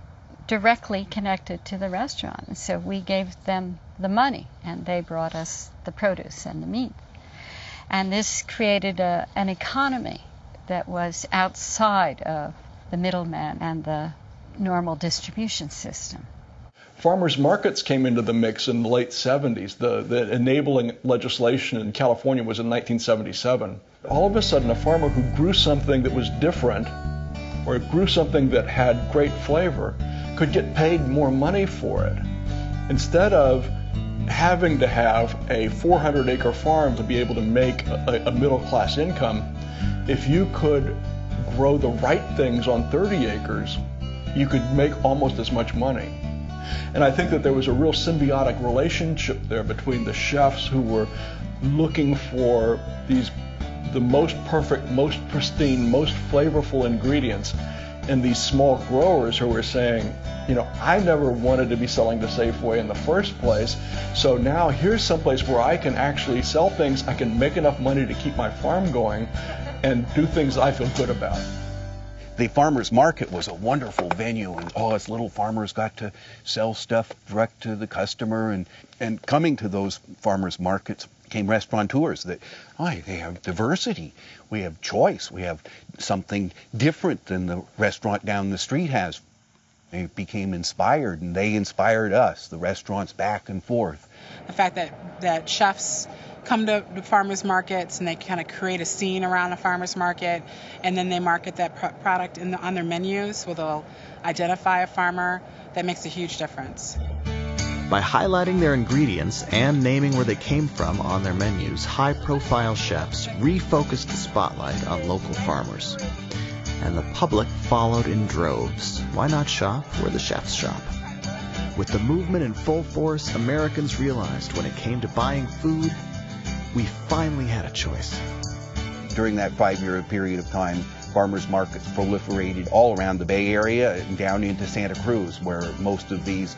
Speaker 4: directly connected to the restaurant. So we gave them the money, and they brought us the produce and the meat. And this created an economy that was outside of the middleman and the normal distribution system.
Speaker 5: Farmers markets came into the mix in the late 70s. The enabling legislation in California was in 1977. All of a sudden, a farmer who grew something that was different or grew something that had great flavor could get paid more money for it. Instead of having to have a 400-acre farm to be able to make a middle-class income, if you could grow the right things on 30 acres, you could make almost as much money. And I think that there was a real symbiotic relationship there between the chefs who were looking for the most perfect, most pristine, most flavorful ingredients, and these small growers who were saying, you know, I never wanted to be selling to Safeway in the first place, so now here's someplace where I can actually sell things, I can make enough money to keep my farm going and do things I feel good about.
Speaker 21: The farmers market was a wonderful venue, and all us little farmers got to sell stuff direct to the customer, and coming to those farmers markets came restaurateurs that, they have diversity, we have choice, we have something different than the restaurant down the street has. They became inspired, and they inspired us, the restaurants back and forth.
Speaker 10: The fact that chefs come to the farmers markets and they kind of create a scene around a farmers market, and then they market that product on their menus where they'll identify a farmer, that makes a huge difference.
Speaker 2: By highlighting their ingredients and naming where they came from on their menus, high-profile chefs refocused the spotlight on local farmers. And the public followed in droves. Why not shop where the chefs shop? With the movement in full force, Americans realized when it came to buying food, we finally had a choice.
Speaker 21: During that 5-year period of time, Farmers markets proliferated all around the Bay Area and down into Santa Cruz, where most of these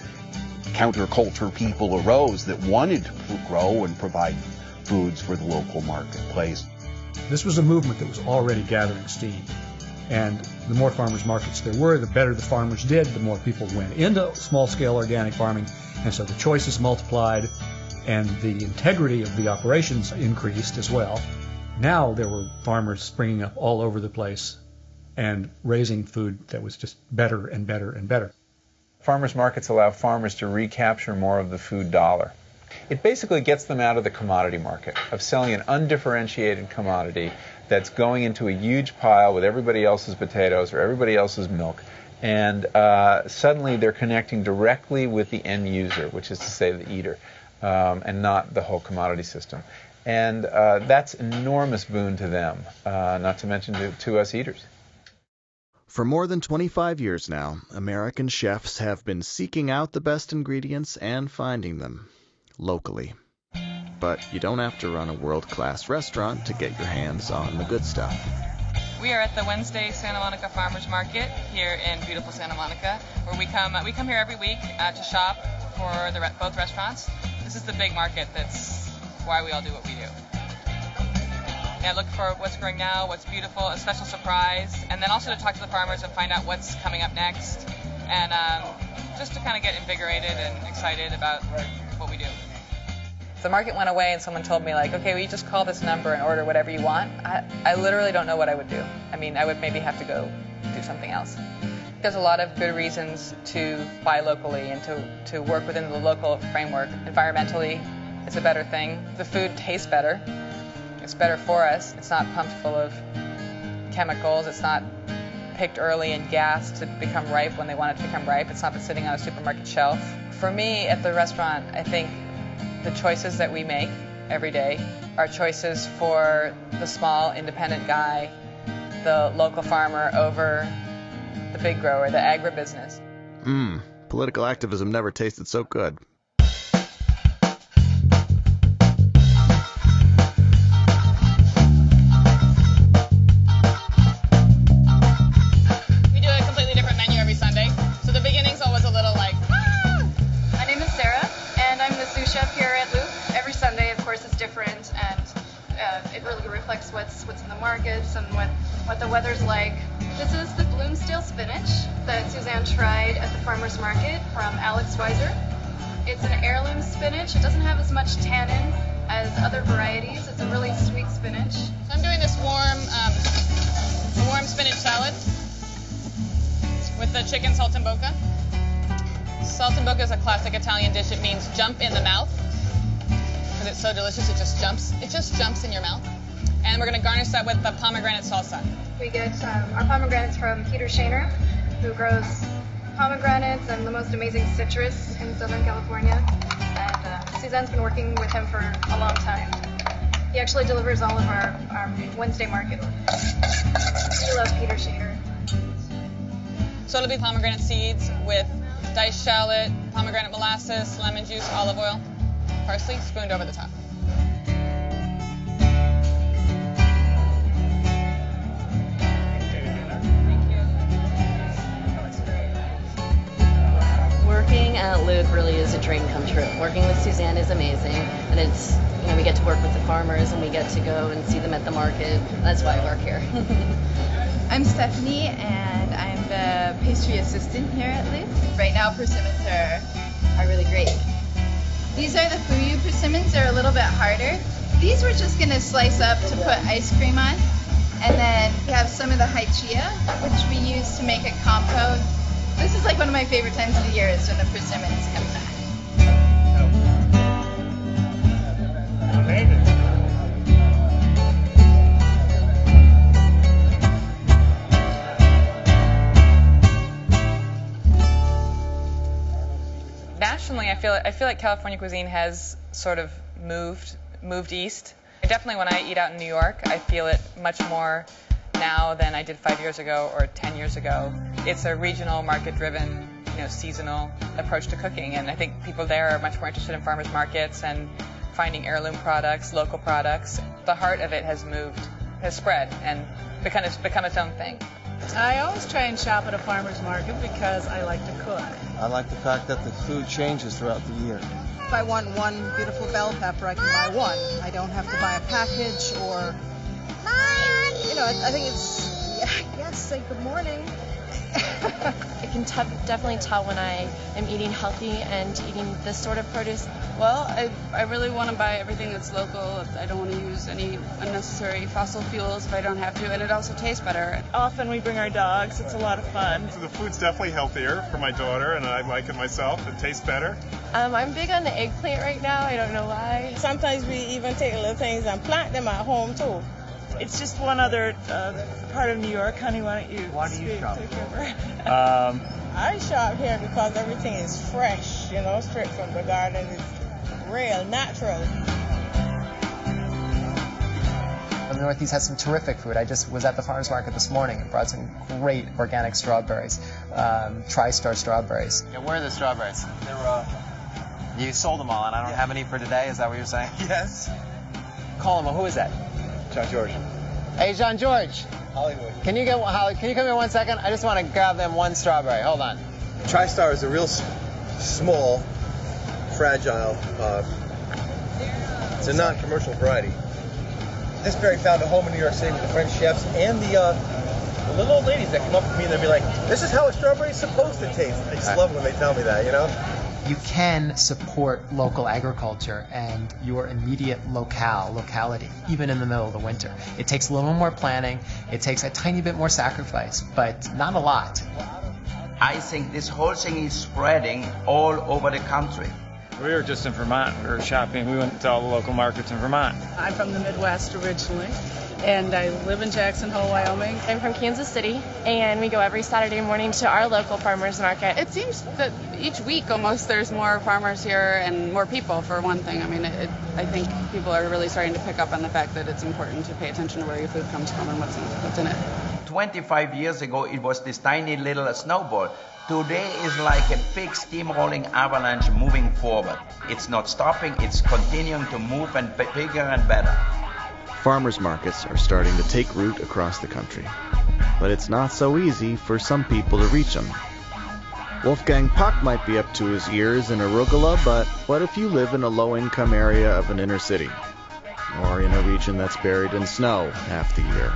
Speaker 21: counterculture people arose that wanted to grow and provide foods for the local marketplace.
Speaker 1: This was a movement that was already gathering steam. And the more farmers markets there were, the better the farmers did, the more people went into small-scale organic farming, and so the choices multiplied and the integrity of the operations increased as well. Now there were farmers springing up all over the place and raising food that was just better and better and better.
Speaker 3: Farmers markets allow farmers to recapture more of the food dollar. It basically gets them out of the commodity market, of selling an undifferentiated commodity that's going into a huge pile with everybody else's potatoes or everybody else's milk. And suddenly they're connecting directly with the end user, which is to say the eater, and not the whole commodity system. And that's an enormous boon to them, not to mention to us eaters.
Speaker 2: For more than 25 years now, American chefs have been seeking out the best ingredients and finding them locally. But you don't have to run a world-class restaurant to get your hands on the good stuff.
Speaker 18: We are at the Wednesday Santa Monica Farmers Market here in beautiful Santa Monica, where we come here every week to shop for both restaurants. This is the big market. That's why we all do what we do. Yeah, look for what's growing now, what's beautiful, a special surprise, and then also to talk to the farmers and find out what's coming up next, and just to kind of get invigorated and excited about what we do. If the market went away and someone told me, like, okay, well, you just call this number and order whatever you want, I literally don't know what I would do. I mean, I would maybe have to go do something else. There's a lot of good reasons to buy locally and to work within the local framework. Environmentally, it's a better thing. The food tastes better. It's better for us. It's not pumped full of chemicals. It's not picked early and gassed to become ripe when they want it to become ripe. It's not been sitting on a supermarket shelf. For me, at the restaurant, I think the choices that we make every day are choices for the small, independent guy, the local farmer over the big grower, the agribusiness.
Speaker 2: Political activism never tasted so good.
Speaker 19: What's in the markets and what the weather's like. This is the Bloomsdale spinach that Suzanne tried at the farmer's market from Alex Weiser. It's an heirloom spinach. It doesn't have as much tannin as other varieties. It's a really sweet spinach.
Speaker 18: So I'm doing this warm spinach salad with the chicken saltimbocca. Saltimbocca is a classic Italian dish. It means jump in the mouth because it's so delicious. It just jumps in your mouth. And we're going to garnish that with the pomegranate salsa.
Speaker 19: We get our pomegranates from Peter Shaner, who grows pomegranates and the most amazing citrus in Southern California. And Suzanne's been working with him for a long time. He actually delivers all of our Wednesday market orders. We love Peter Shaner.
Speaker 18: So it'll be pomegranate seeds with diced shallot, pomegranate molasses, lemon juice, olive oil, parsley, spooned over the top.
Speaker 20: Working at Luke really is a dream come true. Working with Suzanne is amazing, and it's, we get to work with the farmers and we get to go and see them at the market. That's why I work here.
Speaker 22: I'm Stephanie, and I'm the pastry assistant here at Luke. Right now, persimmons are really great. These are the Fuyu persimmons. They're a little bit harder. These we're just going to slice up to put ice cream on, and then we have some of the haichia, which we use to make a compote. This is like one of my favorite times of the year is when the persimmons come back.
Speaker 18: Nationally, I feel like California cuisine has sort of moved east. Definitely when I eat out in New York, I feel it much more now than I did 5 years ago or 10 years ago. It's a regional, market-driven, seasonal approach to cooking, and I think people there are much more interested in farmers markets and finding heirloom products, local products. The heart of it has moved has spread and become its own thing.
Speaker 8: I always try and shop at a farmer's market because I like to cook.
Speaker 9: I like the fact that the food changes throughout the year.
Speaker 17: If I want one beautiful bell pepper, I can buy one. I don't have to buy a package or, I think it's, yes, say good morning.
Speaker 23: I can definitely tell when I am eating healthy and eating this sort of produce.
Speaker 25: Well, I really want to buy everything that's local. I don't want to use any unnecessary fossil fuels if I don't have to, and it also tastes better.
Speaker 8: Often we bring our dogs. It's a lot of fun.
Speaker 26: So the food's definitely healthier for my daughter, and I like it myself. It tastes better.
Speaker 23: I'm big on the eggplant right now. I don't know why.
Speaker 8: Sometimes we even take little things and plant them at home, too. It's just one other part of New York. Honey, why don't you
Speaker 27: shop?
Speaker 8: I shop here because everything is fresh, straight from the garden. It's real, natural.
Speaker 28: The Northeast has some terrific food. I just was at the farmers market this morning and brought some great organic strawberries, TriStar strawberries.
Speaker 27: Yeah, where are the strawberries? You sold them all, and I don't have any for today. Is that what you're saying? Yes.
Speaker 28: Call him. Who is that?
Speaker 27: John George.
Speaker 28: Hey, John George.
Speaker 27: Hollywood.
Speaker 28: Can you come here 1 second? I just want to grab them one strawberry. Hold on.
Speaker 9: TriStar is a real small, fragile, it's a non-commercial variety. This berry found a home in New York City with the French chefs and the little old ladies that come up to me and they'll be like, this is how a strawberry is supposed to taste. I just love when they tell me that,
Speaker 28: You can support local agriculture and your immediate locality, even in the middle of the winter. It takes a little more planning, it takes a tiny bit more sacrifice, but not a lot.
Speaker 29: I think this whole thing is spreading all over the country.
Speaker 27: We were just in Vermont. We were shopping. We went to all the local markets in Vermont.
Speaker 8: I'm from the Midwest originally, and I live in Jackson Hole, Wyoming.
Speaker 23: I'm from Kansas City, and we go every Saturday morning to our local farmers market.
Speaker 25: It seems that each week almost there's more farmers here and more people, for one thing. I mean, I think people are really starting to pick up on the fact that it's important to pay attention to where your food comes from and what's in it.
Speaker 29: 25 years ago, it was this tiny little snowball. Today is like a big steamrolling avalanche moving forward. It's not stopping, it's continuing to move and bigger and better.
Speaker 2: Farmers markets are starting to take root across the country, but it's not so easy for some people to reach them. Wolfgang Puck might be up to his ears in arugula, but what if you live in a low-income area of an inner city, or in a region that's buried in snow half the year?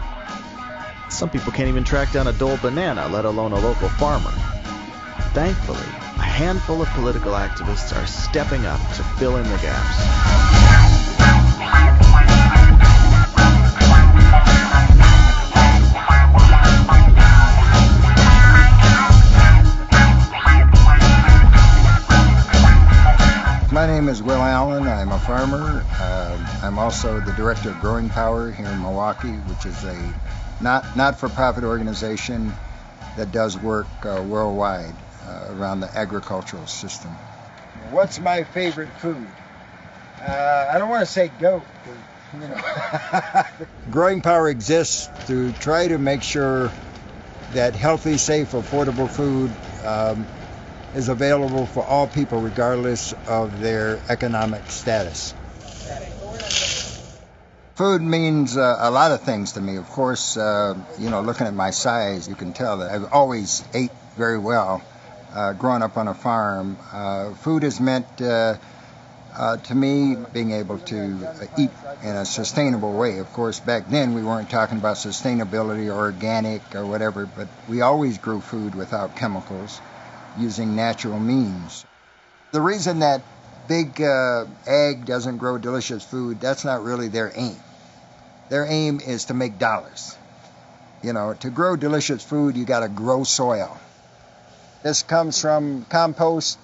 Speaker 2: Some people can't even track down a Dole banana, let alone a local farmer. Thankfully, a handful of political activists are stepping up to fill in the gaps.
Speaker 16: My name is Will Allen. I'm a farmer. I'm also the director of Growing Power here in Milwaukee, which is a not-for-profit organization that does work worldwide around the agricultural system.
Speaker 30: What's my favorite food? I don't want to say goat.
Speaker 16: Growing Power exists to try to make sure that healthy, safe, affordable food is available for all people regardless of their economic status. Food means a lot of things to me. Of course, looking at my size, you can tell that I've always ate very well. Growing up on a farm, food has meant to me being able to eat in a sustainable way. Of course, back then we weren't talking about sustainability or organic or whatever, but we always grew food without chemicals, using natural means. The reason that big ag doesn't grow delicious food, that's not really their aim. Their aim is to make dollars. To grow delicious food, you got to grow soil. This comes from compost.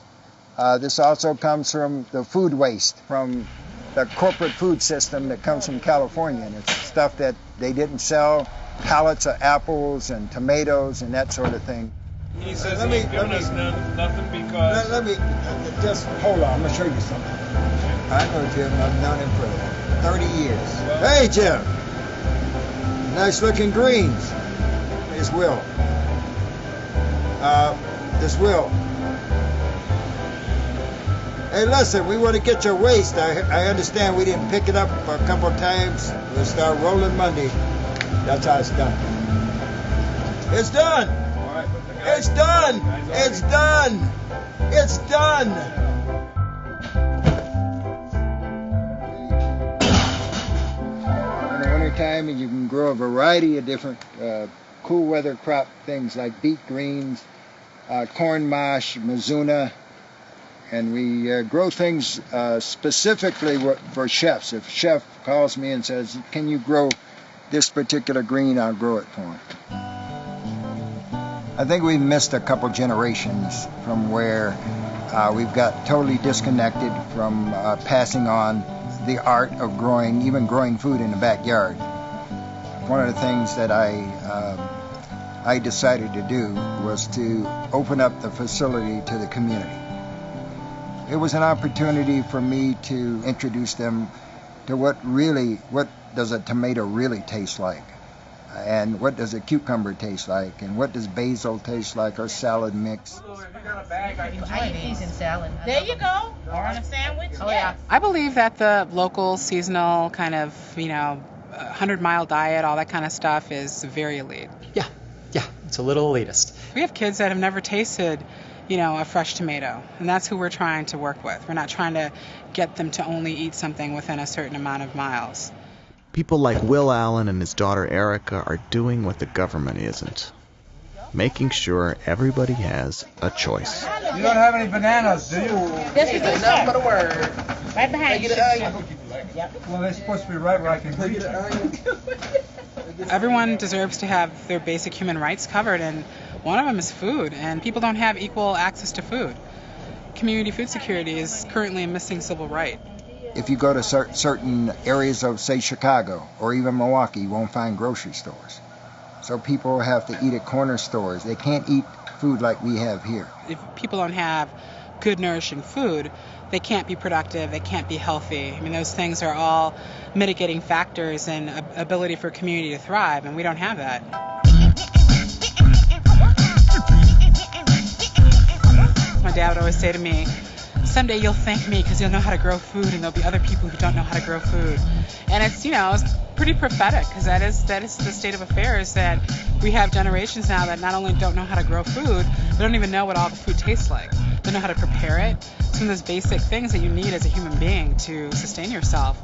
Speaker 16: This also comes from the food waste from the corporate food system that comes from California. And it's stuff that they didn't sell, pallets of apples and tomatoes and that sort of thing.
Speaker 27: He says he's giving us nothing because...
Speaker 16: Let me just hold on. I'm going to show you something. I know Jim. I've known him for 30 years. Hey, Jim. Nice looking greens. Here's Will. This Will. Hey, listen, we want to get your waste. I understand we didn't pick it up a couple of times. We'll start rolling Monday.
Speaker 30: That's how it's done. It's done. It's done. It's done. It's done.
Speaker 16: In the wintertime, you can grow a variety of different cool weather crop things like beet greens, corn mash, mizuna, and we grow things specifically for chefs. If a chef calls me and says, "Can you grow this particular green?" I'll grow it for him. I think we've missed a couple generations from where we've got totally disconnected from passing on the art of even growing food in the backyard. One of the things that I decided to do was to open up the facility to the community. It was an opportunity for me to introduce them to what does a tomato really taste like, and what does a cucumber taste like, and what does basil taste like, or salad mix.
Speaker 17: I eat these in salad.
Speaker 8: There you go. Or on a sandwich.
Speaker 17: Oh, yeah.
Speaker 10: I believe that the local, seasonal kind of, 100-mile diet, all that kind of stuff is very elite.
Speaker 28: Yeah, it's a little elitist.
Speaker 10: We have kids that have never tasted, a fresh tomato, and that's who we're trying to work with. We're not trying to get them to only eat something within a certain amount of miles.
Speaker 2: People like Will Allen and his daughter Erica are doing what the government isn't, making sure everybody has a choice.
Speaker 30: You don't have any bananas, do you?
Speaker 8: Yes, we do, sir. But a word. Right behind you.
Speaker 30: Well, they're supposed to be right where I can reach them.
Speaker 10: Everyone deserves to have their basic human rights covered, and one of them is food, and people don't have equal access to food. Community food security is currently a missing civil right.
Speaker 16: If you go to certain areas of, say, Chicago or even Milwaukee, you won't find grocery stores. So people have to eat at corner stores. They can't eat food like we have here.
Speaker 10: If people don't have good, nourishing food, they can't be productive, they can't be healthy. I mean, those things are all mitigating factors in ability for a community to thrive, and we don't have that. My dad would always say to me, "Someday you'll thank me because you'll know how to grow food, and there'll be other people who don't know how to grow food." And it's, it's pretty prophetic, because that is the state of affairs, that we have generations now that not only don't know how to grow food, they don't even know what all the food tastes like. They don't know how to prepare it. Some of those basic things that you need as a human being to sustain yourself.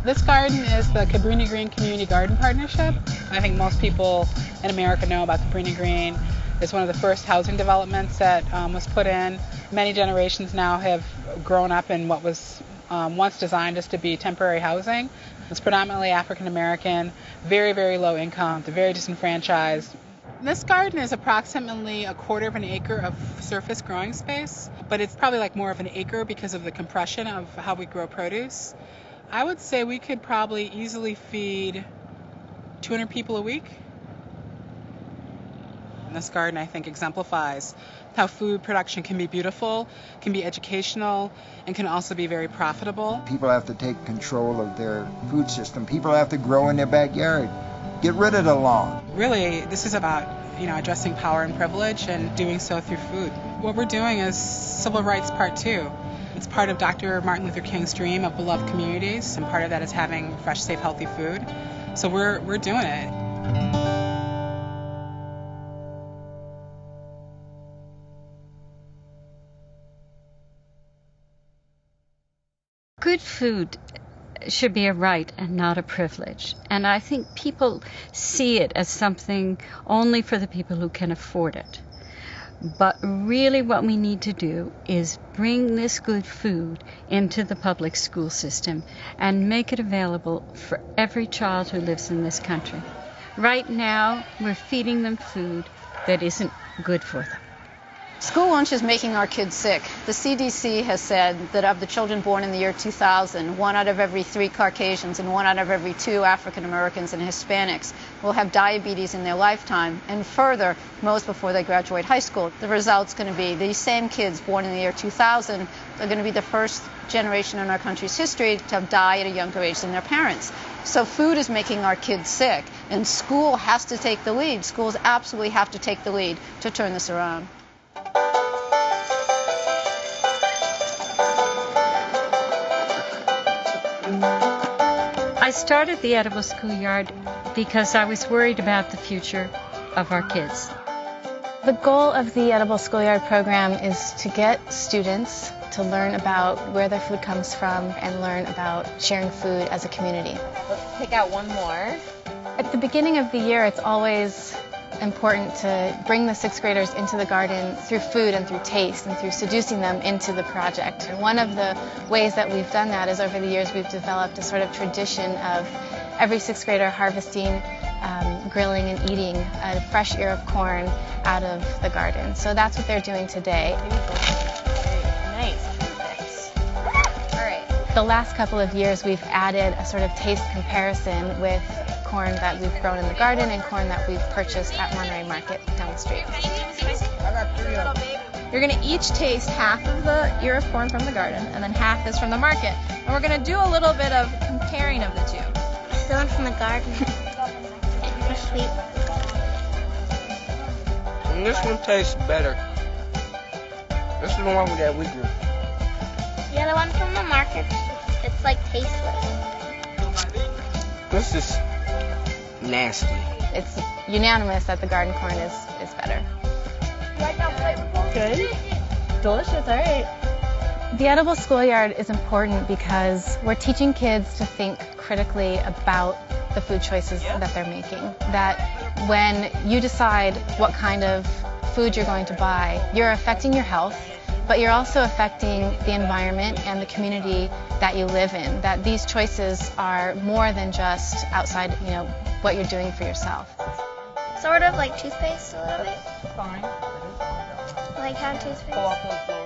Speaker 10: This garden is the Cabrini Green Community Garden Partnership. I think most people in America know about Cabrini Green. It's one of the first housing developments that was put in. Many generations now have grown up in what was once designed just to be temporary housing. It's predominantly African American, very, very low income, very disenfranchised. This garden is approximately 1/4 of an acre of surface growing space, but it's probably like more of an acre because of the compression of how we grow produce. I would say we could probably easily feed 200 people a week. And this garden, I think, exemplifies how food production can be beautiful, can be educational, and can also be very profitable.
Speaker 16: People have to take control of their food system. People have to grow in their backyard. Get rid of the lawn.
Speaker 10: Really, this is about, addressing power and privilege, and doing so through food. What we're doing is Civil Rights Part 2. It's part of Dr. Martin Luther King's dream of beloved communities, and part of that is having fresh, safe, healthy food. So we're doing it.
Speaker 4: Good food should be a right and not a privilege. And I think people see it as something only for the people who can afford it. But really what we need to do is bring this good food into the public school system and make it available for every child who lives in this country. Right now, we're feeding them food that isn't good for them.
Speaker 5: School lunch is making our kids sick. The CDC has said that of the children born in the year 2000, 1 out of every 3 Caucasians and 1 out of every 2 African Americans and Hispanics will have diabetes in their lifetime, and further, most before they graduate high school. The result's going to be these same kids born in the year 2000 are going to be the first generation in our country's history to die at a younger age than their parents. So food is making our kids sick, and school has to take the lead. Schools absolutely have to take the lead to turn this around.
Speaker 4: I I started the Edible Schoolyard because I was worried about the future of our kids.
Speaker 22: The goal of the Edible Schoolyard program is to get students to learn about where their food comes from and learn about sharing food as a community.
Speaker 23: Let's pick out one more.
Speaker 22: At the beginning of the year, it's always important to bring the sixth graders into the garden through food and through taste and through seducing them into the project. And one of the ways that we've done that is over the years we've developed a sort of tradition of every sixth grader harvesting, grilling and eating a fresh ear of corn out of the garden. So that's what they're doing today.
Speaker 23: Nice. Perfect. All right.
Speaker 22: The last couple of years we've added a sort of taste comparison with corn that we've grown in the garden and corn that we've purchased at Monterey Market down the street.
Speaker 23: You're going to each taste half of the ear of corn from the garden and then half is from the market. And we're going to do a little bit of comparing of the two.
Speaker 1: The one from the garden. It's sweet.
Speaker 6: And this one tastes better. This is the one that we grew.
Speaker 1: The other one from the market, it's like tasteless.
Speaker 6: This is nasty.
Speaker 22: It's unanimous that the garden corn is better.
Speaker 23: Good. Delicious. All right.
Speaker 22: The Edible Schoolyard is important because we're teaching kids to think critically about the food choices that they're making. That when you decide what kind of food you're going to buy, you're affecting your health, but you're also affecting the environment and the community that you live in. That these choices are more than just outside, what you're doing for yourself.
Speaker 1: Sort of like toothpaste a little bit. Fine. Like how toothpaste.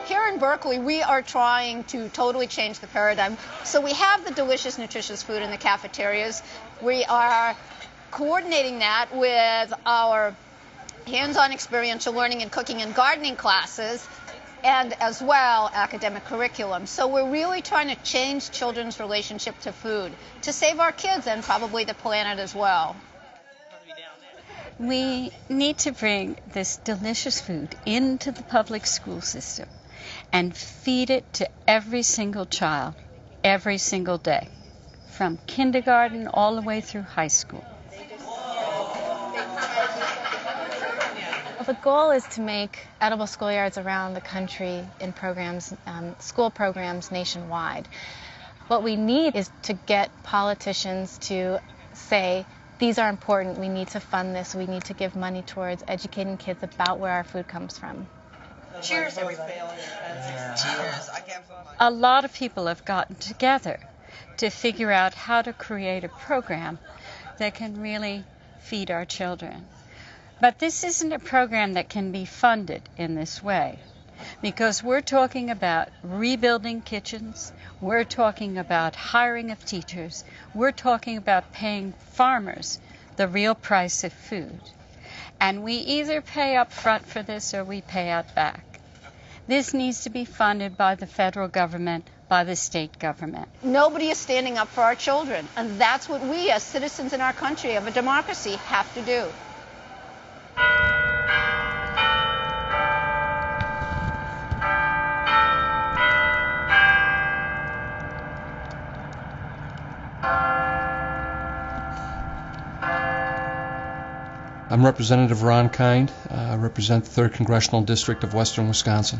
Speaker 5: Here in Berkeley, we are trying to totally change the paradigm. So we have the delicious, nutritious food in the cafeterias. We are coordinating that with our hands-on experiential learning and cooking and gardening classes, and as well academic curriculum. So we're really trying to change children's relationship to food to save our kids and probably the planet as well.
Speaker 4: We need to bring this delicious food into the public school system and feed it to every single child every single day, from kindergarten all the way through high school.
Speaker 22: The goal is to make edible schoolyards around the country in programs, school programs nationwide. What we need is to get politicians to say, these are important, we need to fund this, we need to give money towards educating kids about where our food comes from.
Speaker 23: Cheers, everybody.
Speaker 6: Cheers.
Speaker 4: A lot of people have gotten together to figure out how to create a program that can really feed our children. But this isn't a program that can be funded in this way, because we're talking about rebuilding kitchens, we're talking about hiring of teachers, we're talking about paying farmers the real price of food. And we either pay up front for this or we pay out back. This needs to be funded by the federal government, by the state government.
Speaker 5: Nobody is standing up for our children, and that's what we as citizens in our country of a democracy have to do.
Speaker 7: I'm Representative Ron Kind. I represent the 3rd Congressional District of Western Wisconsin.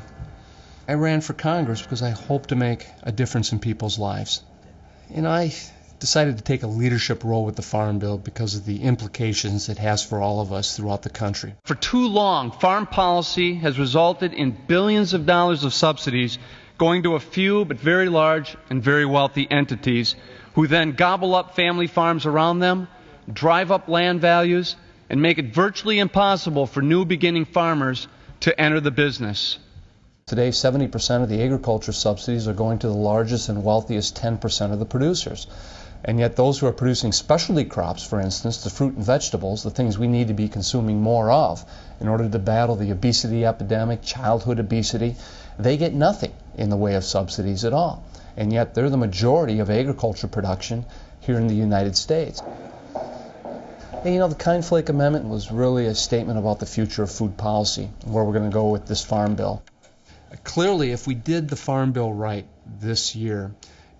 Speaker 7: I ran for Congress because I hope to make a difference in people's lives. And I decided to take a leadership role with the Farm Bill because of the implications it has for all of us throughout the country.
Speaker 11: For too long, farm policy has resulted in billions of dollars of subsidies going to a few but very large and very wealthy entities who then gobble up family farms around them, drive up land values, and make it virtually impossible for new beginning farmers to enter the business.
Speaker 7: Today, 70% of the agriculture subsidies are going to the largest and wealthiest 10% of the producers. And yet those who are producing specialty crops, for instance, the fruit and vegetables, the things we need to be consuming more of in order to battle the obesity epidemic, childhood obesity, they get nothing in the way of subsidies at all. And yet they're the majority of agriculture production here in the United States. And, the Kind-Flake Amendment was really a statement about the future of food policy and where we're going to go with this Farm Bill. Clearly, if we did the Farm Bill right this year,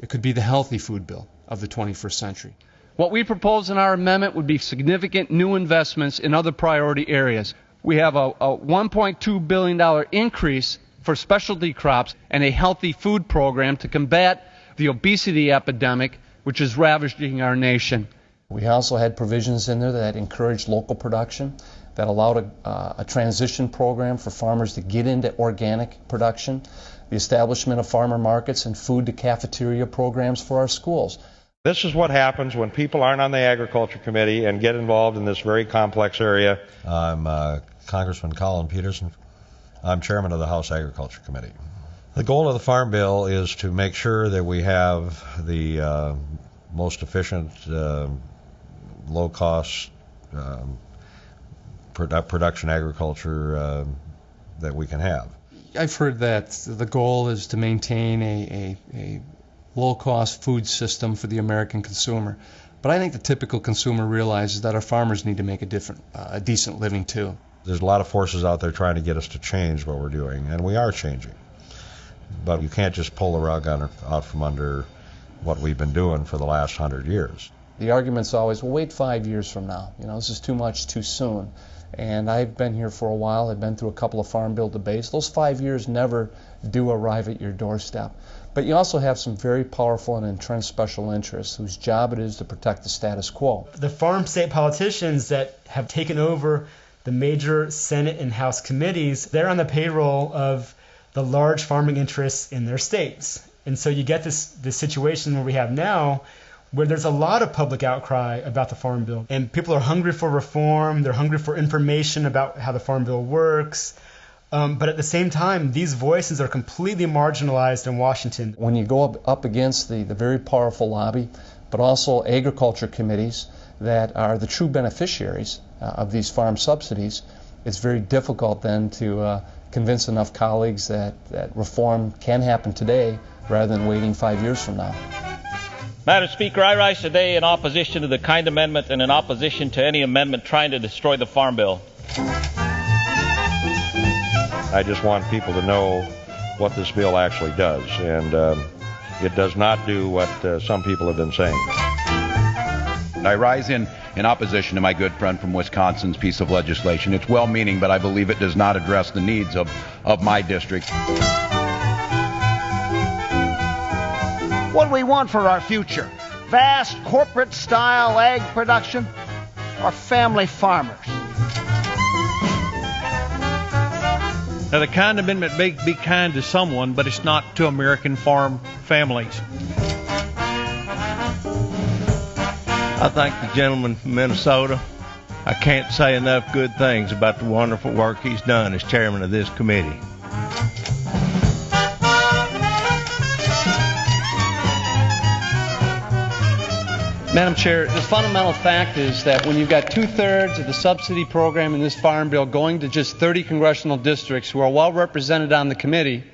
Speaker 7: It could be the healthy food bill of the 21st century.
Speaker 11: What we propose in our amendment would be significant new investments in other priority areas. We have a $1.2 billion increase for specialty crops and a healthy food program to combat the obesity epidemic which is ravaging our nation.
Speaker 7: We also had provisions in there that encouraged local production, that allowed a transition program for farmers to get into organic production, the establishment of farmer markets and food to cafeteria programs for our schools.
Speaker 3: This is what happens when people aren't on the Agriculture Committee and get involved in this very complex area.
Speaker 12: I'm Congressman Colin Peterson. I'm chairman of the House Agriculture Committee. The goal of the Farm Bill is to make sure that we have the most efficient, low-cost production agriculture that we can have.
Speaker 7: I've heard that the goal is to maintain a low-cost food system for the American consumer. But I think the typical consumer realizes that our farmers need to make a decent living too.
Speaker 12: There's a lot of forces out there trying to get us to change what we're doing, and we are changing. But you can't just pull the rug out from under what we've been doing for the last 100 years.
Speaker 7: The argument's always, well, wait 5 years from now. This is too much too soon. And I've been here for a while. I've been through a couple of Farm Bill debates. Those 5 years never do arrive at your doorstep. But you also have some very powerful and entrenched special interests whose job it is to protect the status quo.
Speaker 13: The farm state politicians that have taken over the major Senate and House committees, they're on the payroll of the large farming interests in their states. And so you get this situation where we have now, where there's a lot of public outcry about the Farm Bill. And people are hungry for reform, they're hungry for information about how the Farm Bill works. But at the same time, these voices are completely marginalized in Washington.
Speaker 7: When you go up against the very powerful lobby, but also agriculture committees that are the true beneficiaries of these farm subsidies, it's very difficult then to convince enough colleagues that reform can happen today rather than waiting 5 years from now.
Speaker 14: Madam Speaker, I rise today in opposition to the Kind Amendment and in opposition to any amendment trying to destroy the Farm Bill.
Speaker 3: I just want people to know what this bill actually does, and it does not do what some people have been saying.
Speaker 15: I rise in opposition to my good friend from Wisconsin's piece of legislation. It's well-meaning, but I believe it does not address the needs of my district.
Speaker 18: What do we want for our future? Vast corporate-style ag production or family farmers?
Speaker 19: Now, the Kind Amendment may be kind to someone, but it's not to American farm families.
Speaker 20: I thank the gentleman from Minnesota. I can't say enough good things about the wonderful work he's done as chairman of this committee.
Speaker 11: Madam Chair, the fundamental fact is that when you've got 2/3 of the subsidy program in this Farm Bill going to just 30 congressional districts who are well represented on the committee,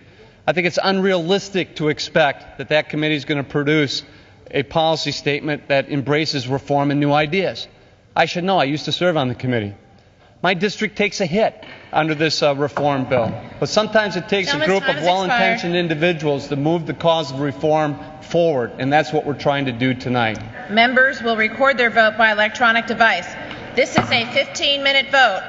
Speaker 11: I think it's unrealistic to expect that that committee is going to produce a policy statement that embraces reform and new ideas. I should know. I used to serve on the committee. My district takes a hit under this reform bill. But sometimes it takes a group of well-intentioned individuals to move the cause of reform forward, and that's what we're trying to do tonight.
Speaker 21: Members will record their vote by electronic device. This is a 15-minute vote.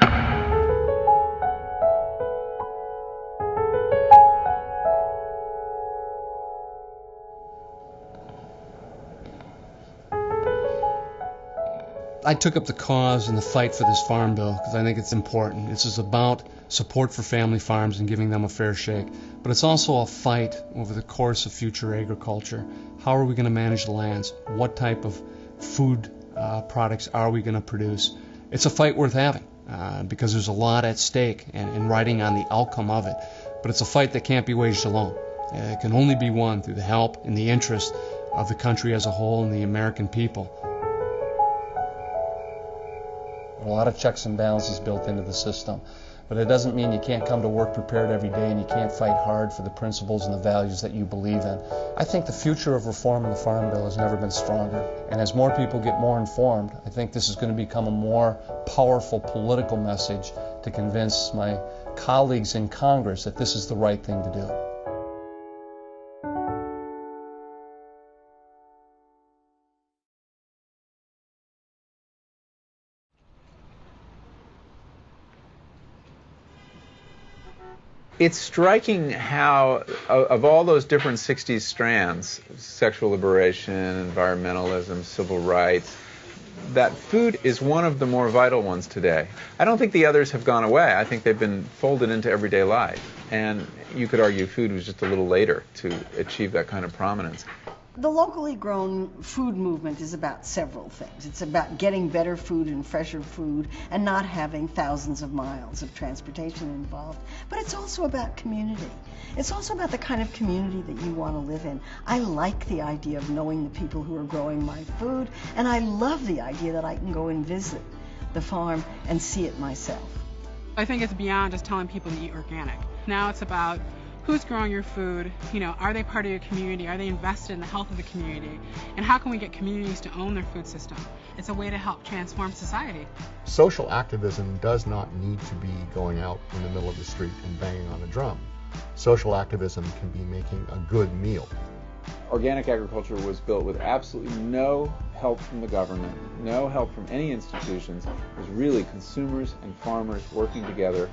Speaker 7: I took up the cause and the fight for this Farm Bill because I think it's important. This is about support for family farms and giving them a fair shake. But it's also a fight over the course of future agriculture. How are we going to manage the lands? What type of food products are we going to produce? It's a fight worth having because there's a lot at stake and riding on the outcome of it. But it's a fight that can't be waged alone. It can only be won through the help and the interest of the country as a whole and the American people. A lot of checks and balances built into the system, but it doesn't mean you can't come to work prepared every day and you can't fight hard for the principles and the values that you believe in. I think the future of reform in the Farm Bill has never been stronger, and as more people get more informed, I think this is going to become a more powerful political message to convince my colleagues in Congress that this is the right thing to do.
Speaker 2: It's striking how, of all those different 60s strands, sexual liberation, environmentalism, civil rights, that food is one of the more vital ones today. I don't think the others have gone away. I think they've been folded into everyday life. And you could argue food was just a little later to achieve that kind of prominence.
Speaker 8: The locally grown food movement is about several things. It's about getting better food and fresher food and not having thousands of miles of transportation involved. But it's also about community. It's also about the kind of community that you want to live in. I like the idea of knowing the people who are growing my food, and I love the idea that I can go and visit the farm and see it myself.
Speaker 10: I think it's beyond just telling people to eat organic. Now it's about who's growing your food, are they part of your community, are they invested in the health of the community, and how can we get communities to own their food system? It's a way to help transform society.
Speaker 9: Social activism does not need to be going out in the middle of the street and banging on a drum. Social activism can be making a good meal.
Speaker 2: Organic agriculture was built with absolutely no help from the government, no help from any institutions. It was really consumers and farmers working together,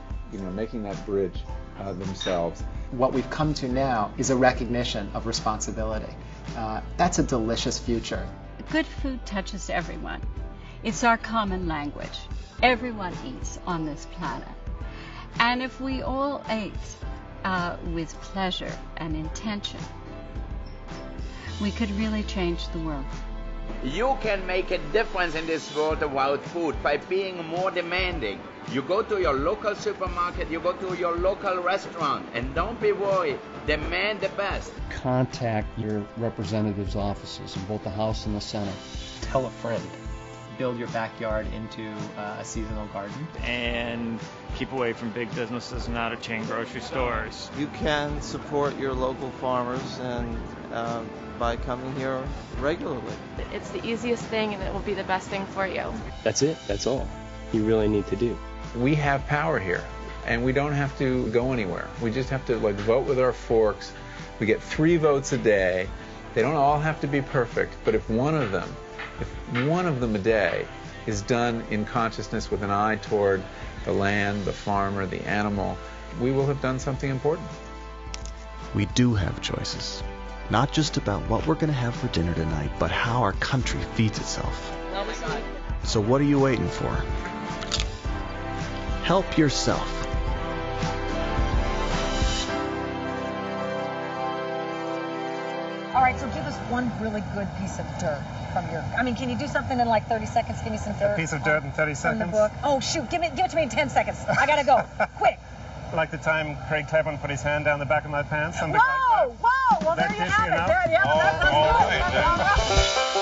Speaker 2: making that bridge themselves.
Speaker 17: What we've come to now is a recognition of responsibility. That's a delicious future.
Speaker 4: Good food touches everyone. It's our common language. Everyone eats on this planet. And if we all ate with pleasure and intention, we could really change the world.
Speaker 24: You can make a difference in this world about food by being more demanding. You go to your local supermarket, you go to your local restaurant, and don't be worried. Demand the best.
Speaker 7: Contact your representatives' offices in both the House and the Senate.
Speaker 25: Tell a friend. Build your backyard into a seasonal garden.
Speaker 26: And keep away from big businesses and out of chain grocery stores.
Speaker 27: You can support your local farmers and by coming here regularly.
Speaker 28: It's the easiest thing and it will be the best thing for you.
Speaker 29: That's it. That's all you really need to do.
Speaker 2: We have power here, and we don't have to go anywhere. We just have to vote with our forks. We get 3 votes a day. They don't all have to be perfect, but if one of them a day is done in consciousness with an eye toward the land, the farmer, the animal, we will have done something important.
Speaker 31: We do have choices. Not just about what we're going to have for dinner tonight, but how our country feeds itself.
Speaker 28: Oh my God.
Speaker 31: So what are you waiting for? Help yourself.
Speaker 32: All right, so give us one really good piece of dirt from your... can you do something in 30 seconds? Give me some dirt.
Speaker 33: A piece of dirt in 30 seconds?
Speaker 32: From the book. Oh, shoot. Give it to me in 10 seconds. I got to go. Quick.
Speaker 33: Like the time Craig Claiborne put his hand down the back of my pants? Something
Speaker 32: whoa,
Speaker 33: like that.
Speaker 32: Whoa! Well, there you have it. There you have it.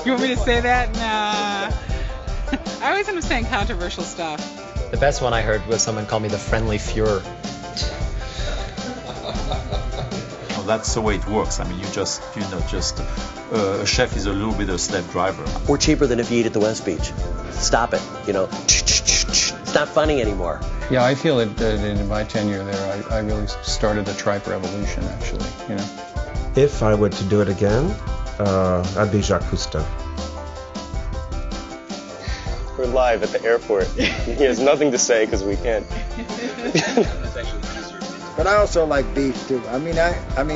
Speaker 10: You want me to say that? Nah. I always end up saying controversial stuff.
Speaker 25: The best one I heard was someone call me the friendly Fuhrer.
Speaker 34: Well, that's the way it works. A chef is a little bit a slave driver.
Speaker 35: We're cheaper than if you eat at the West Beach. Stop it. It's not funny anymore.
Speaker 7: Yeah, I feel that in my tenure there, I really started the tripe revolution, actually.
Speaker 36: If I were to do it again, I'd be Jacques Cousteau.
Speaker 29: We're live at the airport. He has nothing to say because we can't.
Speaker 16: But I also like beef too. I mean,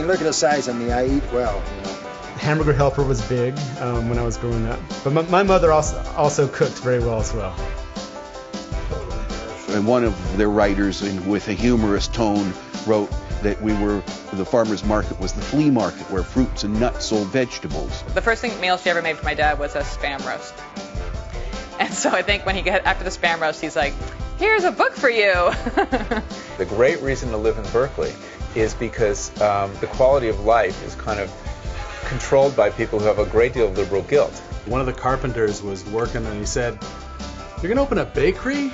Speaker 16: look at the size of me. I eat well.
Speaker 13: Hamburger Helper was big when I was growing up. But my mother also cooked very well as well.
Speaker 15: And one of their writers, with a humorous tone, wrote that the farmer's market was the flea market where fruits and nuts sold vegetables.
Speaker 21: The first meal she ever made for my dad was a Spam roast. And so I think when after the Spam roast, he's like, here's a book for you.
Speaker 2: The great reason to live in Berkeley is because the quality of life is kind of controlled by people who have a great deal of liberal guilt.
Speaker 1: One of the carpenters was working and he said, "You're gonna open a bakery?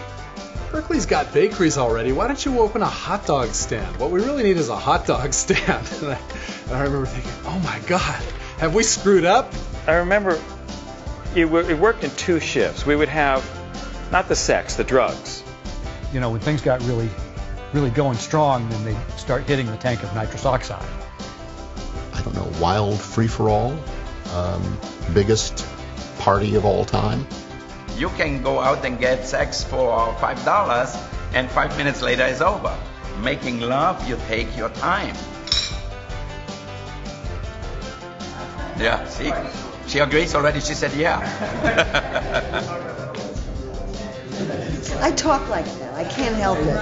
Speaker 1: Berkeley's got bakeries already. Why don't you open a hot dog stand? What we really need is a hot dog stand." And I remember thinking, oh my God, have we screwed up?
Speaker 3: I remember it worked in 2 shifts. We would have, not the sex, the drugs.
Speaker 5: You know, when things got really going strong, then they start hitting the tank of nitrous oxide.
Speaker 6: I don't know, wild free-for-all, biggest party of all time.
Speaker 24: You can go out and get sex for $5 and 5 minutes later it's over. Making love, you take your time. Yeah, see? She agrees already, she said yeah.
Speaker 8: I talk like that, I can't help it.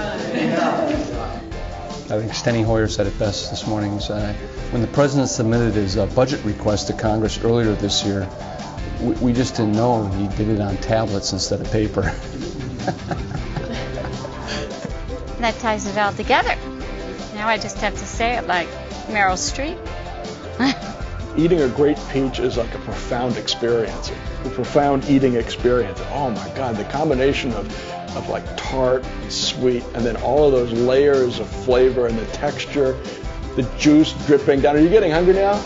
Speaker 7: I think Steny Hoyer said it best this morning. When the president submitted his budget request to Congress earlier this year, we just didn't know he did it on tablets instead of paper.
Speaker 4: That ties it all together. Now I just have to say it like Meryl Streep.
Speaker 9: Eating a great peach is like a profound experience, a profound eating experience. Oh my God, the combination of like tart and sweet, and then all of those layers of flavor and the texture, the juice dripping down. Are you getting hungry now?